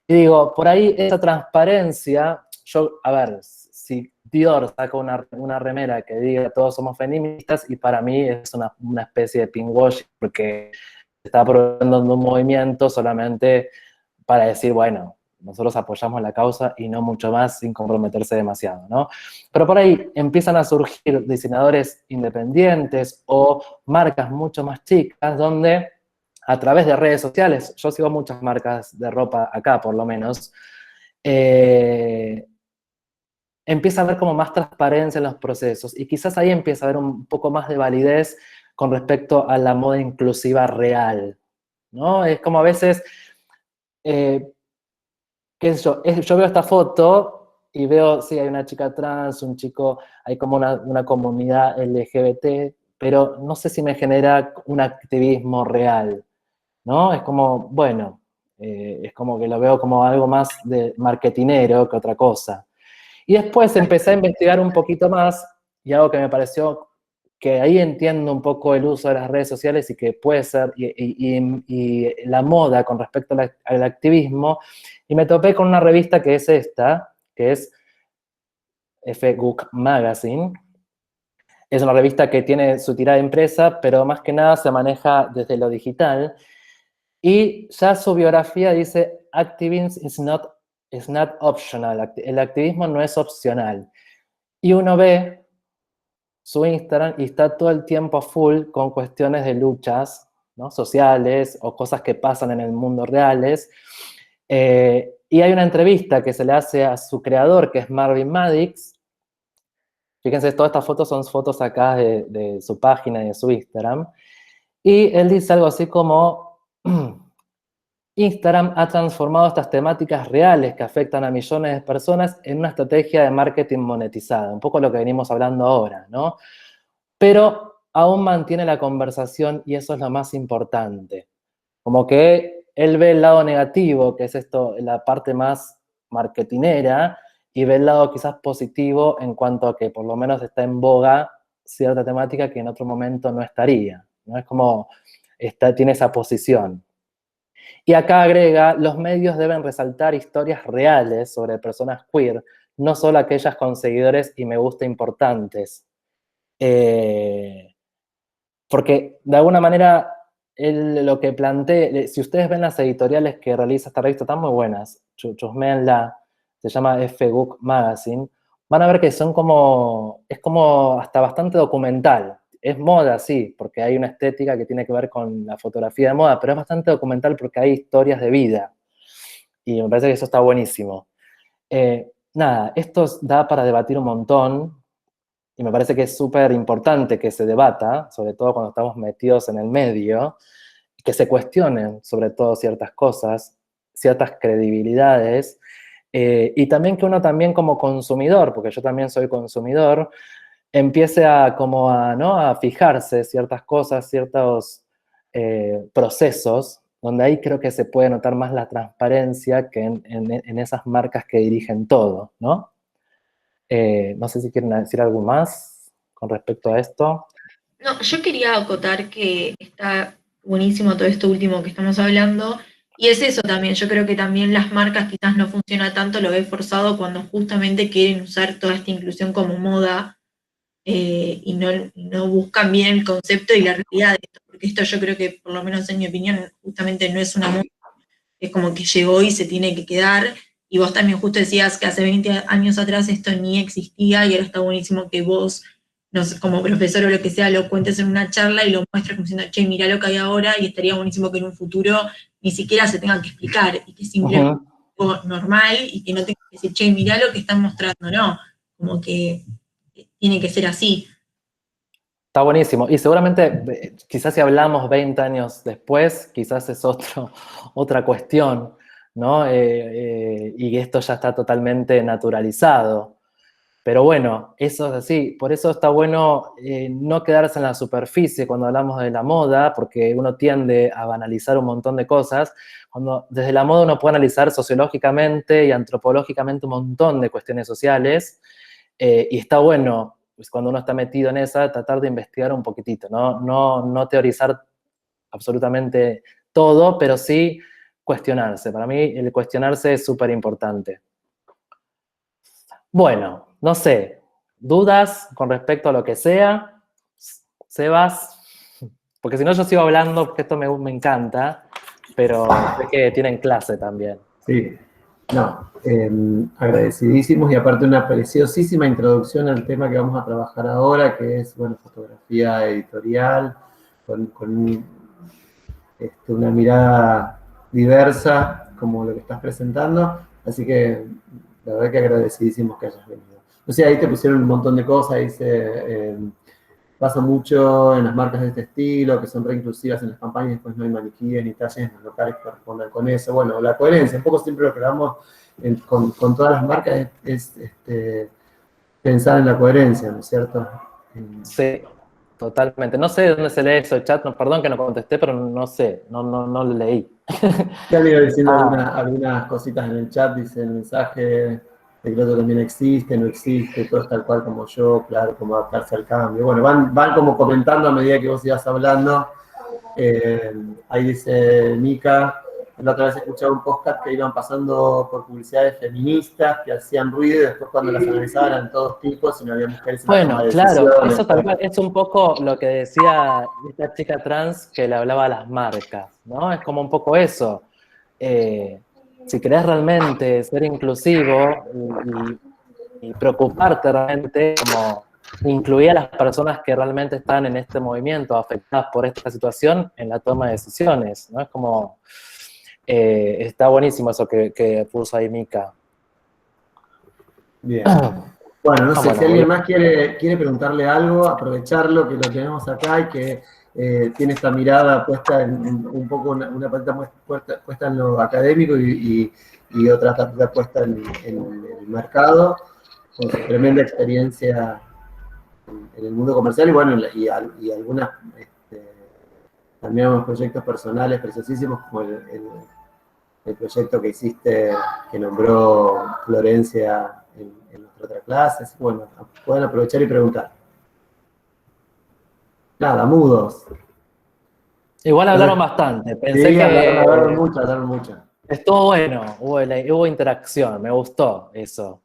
Y digo, por ahí esa transparencia, a ver, si Dior saca una remera que diga todos somos feministas, y para mí es una especie de pinkwashing, porque está aprovechando un movimiento solamente para decir, bueno, nosotros apoyamos la causa y no mucho más sin comprometerse demasiado, ¿no? Pero por ahí empiezan a surgir diseñadores independientes o marcas mucho más chicas donde a través de redes sociales, yo sigo muchas marcas de ropa acá por lo menos, empieza a haber como más transparencia en los procesos y quizás ahí empieza a haber un poco más de validez con respecto a la moda inclusiva real, ¿no? Es como a veces, qué sé yo veo esta foto y veo, sí, hay una chica trans, un chico, hay como una comunidad LGBT, pero no sé si me genera un activismo real, ¿no? Es como, bueno, es como que lo veo como algo más de marketinero que otra cosa. Y después empecé a investigar un poquito más y algo que me pareció que ahí entiendo un poco el uso de las redes sociales y que puede ser, y la moda con respecto al activismo, y me topé con una revista que es esta, que es FGOOK Magazine. Es una revista que tiene su tirada impresa, pero más que nada se maneja desde lo digital, y ya su biografía dice, activism is not optional, el activismo no es opcional. Y uno ve su Instagram y está todo el tiempo a full con cuestiones de luchas, ¿no? Sociales o cosas que pasan en el mundo reales. Y hay una entrevista que se le hace a su creador, que es Marvin Maddix. Fíjense, todas estas fotos son fotos acá de su página y de su Instagram. Y él dice algo así como, Instagram ha transformado estas temáticas reales que afectan a millones de personas en una estrategia de marketing monetizada, un poco lo que venimos hablando ahora, ¿no? Pero aún mantiene la conversación y eso es lo más importante. Como que él ve el lado negativo, que es esto, la parte más marketinera, y ve el lado quizás positivo en cuanto a que por lo menos está en boga cierta temática que en otro momento no estaría, ¿no? Es como, tiene esa posición. Y acá agrega, los medios deben resaltar historias reales sobre personas queer, no solo aquellas con seguidores y me gusta importantes. Porque de alguna manera él lo que plantea, si ustedes ven las editoriales que realiza esta revista, están muy buenas, chusméenla, se llama FGOOK Magazine, van a ver que son como, es como hasta bastante documental. Es moda, sí, porque hay una estética que tiene que ver con la fotografía de moda, pero es bastante documental porque hay historias de vida. Y me parece que eso está buenísimo. Nada, esto da para debatir un montón, y me parece que es súper importante que se debata, sobre todo cuando estamos metidos en el medio, que se cuestionen sobre todo ciertas cosas, ciertas credibilidades, y también que uno también como consumidor, porque yo también soy consumidor, empiece a como a, ¿no? a fijarse ciertas cosas, ciertos procesos, donde ahí creo que se puede notar más la transparencia que en esas marcas que dirigen todo, ¿no? No sé si quieren decir algo más con respecto a esto. No, yo quería acotar que está buenísimo todo esto último que estamos hablando, y es eso también, yo creo que también las marcas quizás no funciona tanto, lo ves forzado cuando justamente quieren usar toda esta inclusión como moda, y no buscan bien el concepto y la realidad de esto, porque esto yo creo que, por lo menos en mi opinión, justamente no es una moda, es como que llegó y se tiene que quedar, y vos también justo decías que hace 20 años atrás esto ni existía, y ahora está buenísimo que vos, no sé, como profesor o lo que sea, lo cuentes en una charla y lo muestres como diciendo, che, mirá lo que hay ahora, y estaría buenísimo que en un futuro ni siquiera se tenga que explicar, y que simplemente algo normal, y que no tengas que decir, che, mirá lo que están mostrando, no, como que tiene que ser así. Está buenísimo. Y seguramente, quizás si hablamos 20 años después, quizás es otra cuestión, ¿no? Y esto ya está totalmente naturalizado. Pero bueno, eso es así. Por eso está bueno no quedarse en la superficie cuando hablamos de la moda, porque uno tiende a banalizar un montón de cosas. Cuando desde la moda uno puede analizar sociológicamente y antropológicamente un montón de cuestiones sociales, y está bueno, pues cuando uno está metido en esa, tratar de investigar un poquitito, ¿no? No teorizar absolutamente todo, pero sí cuestionarse. Para mí el cuestionarse es súper importante. Bueno, no sé, ¿dudas con respecto a lo que sea? Sebas, porque si no yo sigo hablando, porque esto me encanta, pero sé que tienen clase también. Sí. No, agradecidísimos y aparte una preciosísima introducción al tema que vamos a trabajar ahora, que es, bueno, fotografía editorial, con una mirada diversa como lo que estás presentando, así que la verdad que agradecidísimos que hayas venido. O sea, ahí te pusieron un montón de cosas, dice, pasa mucho en las marcas de este estilo, que son re inclusivas en las campañas, después no hay maniquíes ni talles en los locales que correspondan con eso. Bueno, la coherencia, un poco siempre lo que hablamos con todas las marcas es pensar en la coherencia, ¿no es cierto? Sí, totalmente. No sé de dónde se lee eso, chat, no, perdón que no contesté, pero no sé, no lo leí. Ya han ido diciendo algunas cositas en el chat, dice el mensaje, el otro también existe, no existe, todo es tal cual como yo, claro, como adaptarse al cambio. Bueno, van como comentando a medida que vos ibas hablando. Ahí dice Mica, la otra vez escuchaba un podcast que iban pasando por publicidades feministas que hacían ruido y después cuando las analizaban eran todos tipos y no había mujeres en la toma de Claro, decisiones. eso tal cual, es un poco lo que decía esta chica trans que le hablaba a las marcas, ¿no? Es como un poco eso. Si querés realmente ser inclusivo y preocuparte realmente, como incluir a las personas que realmente están en este movimiento, afectadas por esta situación, en la toma de decisiones, ¿no? Es como, está buenísimo eso que puso ahí Mica. Bien. Bueno, no sé, si alguien más quiere preguntarle algo, aprovecharlo, que lo tenemos acá y que tiene esta mirada puesta en un poco, una patita puesta en lo académico y otra patita puesta en el mercado, con su tremenda experiencia en el mundo comercial y bueno, y algunas, también unos proyectos personales preciosísimos, como el proyecto que hiciste, que nombró Florencia en nuestra otra clase. Bueno, pueden aprovechar y preguntar. Nada, mudos. Igual hablaron bastante, pensé sí, que... hablaron mucho. Estuvo bueno, hubo interacción, me gustó eso.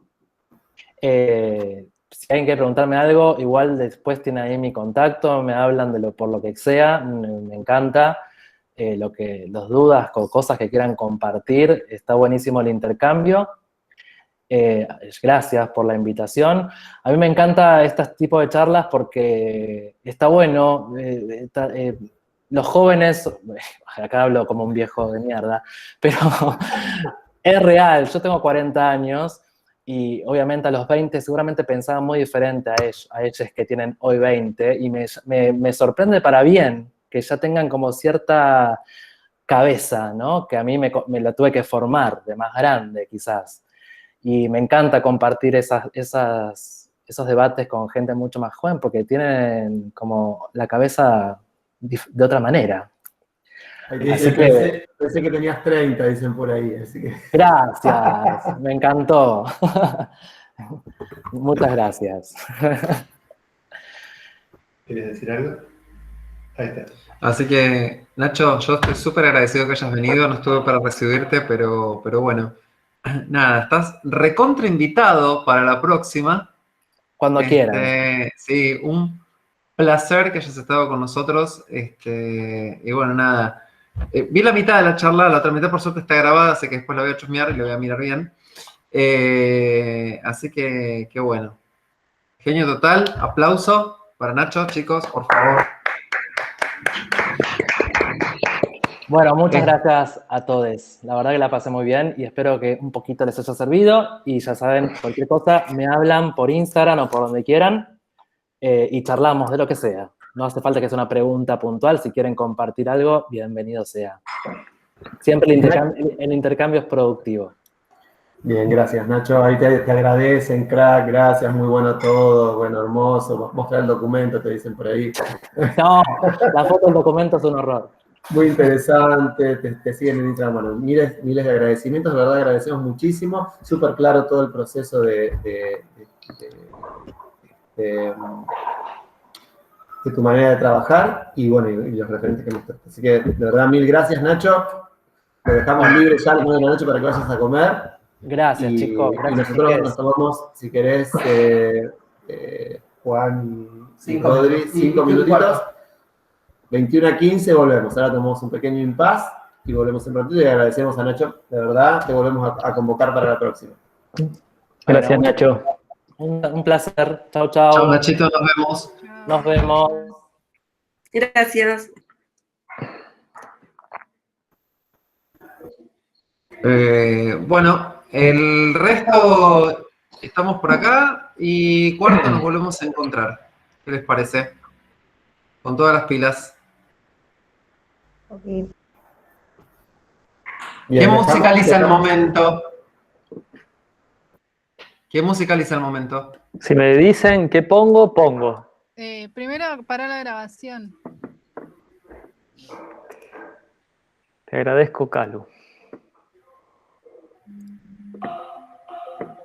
Si alguien quiere preguntarme algo, igual después tiene ahí mi contacto, me hablan por lo que sea, me encanta. Los dudas o cosas que quieran compartir, está buenísimo el intercambio. Gracias por la invitación. A mí me encanta este tipo de charlas porque está bueno, los jóvenes, acá hablo como un viejo de mierda, pero es real, yo tengo 40 años y obviamente a los 20 seguramente pensaba muy diferente a ellos que tienen hoy 20 y me sorprende para bien que ya tengan como cierta cabeza, ¿no? Que a mí me la tuve que formar de más grande quizás. Y me encanta compartir esos debates con gente mucho más joven porque tienen como la cabeza de otra manera. Pensé que tenías 30, dicen por ahí. Así que... Gracias, me encantó. Muchas gracias. ¿Quieres decir algo? Ahí está. Así que, Nacho, yo estoy súper agradecido que hayas venido, no estuve para recibirte, pero bueno. Nada, estás recontra invitado para la próxima. Cuando quieran. Sí, un placer que hayas estado con nosotros. Y bueno, nada. Vi la mitad de la charla, la otra mitad por suerte está grabada, así que después la voy a chusmear y la voy a mirar bien. Así que bueno. Genio total, aplauso para Nacho, chicos, por favor. Bueno, muchas gracias a todos. La verdad que la pasé muy bien y espero que un poquito les haya servido. Y ya saben, cualquier cosa, me hablan por Instagram o por donde quieran y charlamos de lo que sea. No hace falta que sea una pregunta puntual. Si quieren compartir algo, bienvenido sea. Siempre el intercambio es productivo. Bien, gracias, Nacho. Ahí te agradecen, crack, gracias, muy bueno todo, bueno, hermoso. Mostrar el documento, te dicen por ahí. No, la foto del documento es un horror. Muy interesante, te siguen en Instagram. Bueno, miles de agradecimientos, de verdad agradecemos muchísimo. Súper claro todo el proceso de tu manera de trabajar y bueno, y los referentes que mostraste. Así que, de verdad, mil gracias, Nacho. Lo dejamos libre ya a las 9 de la noche para que vayas a comer. Gracias, chicos. Gracias, y nosotros nos tomamos, si querés, Juan y Rodri, 5 minutitos. 21:15 volvemos. Ahora tomamos un pequeño impasse y volvemos un ratito y agradecemos a Nacho, de verdad, te volvemos a convocar para la próxima. Gracias, Bueno, Nacho. Un placer. Chau, chau. Chao, Nachito, nos vemos. Nos vemos. Gracias. Bueno, el resto estamos por acá y cuarto nos volvemos a encontrar. ¿Qué les parece? Con todas las pilas. Ok. ¿Qué musicaliza el momento? ¿Qué musicaliza el momento? Si me dicen qué pongo, pongo. Primero, para la grabación. Te agradezco, Calu.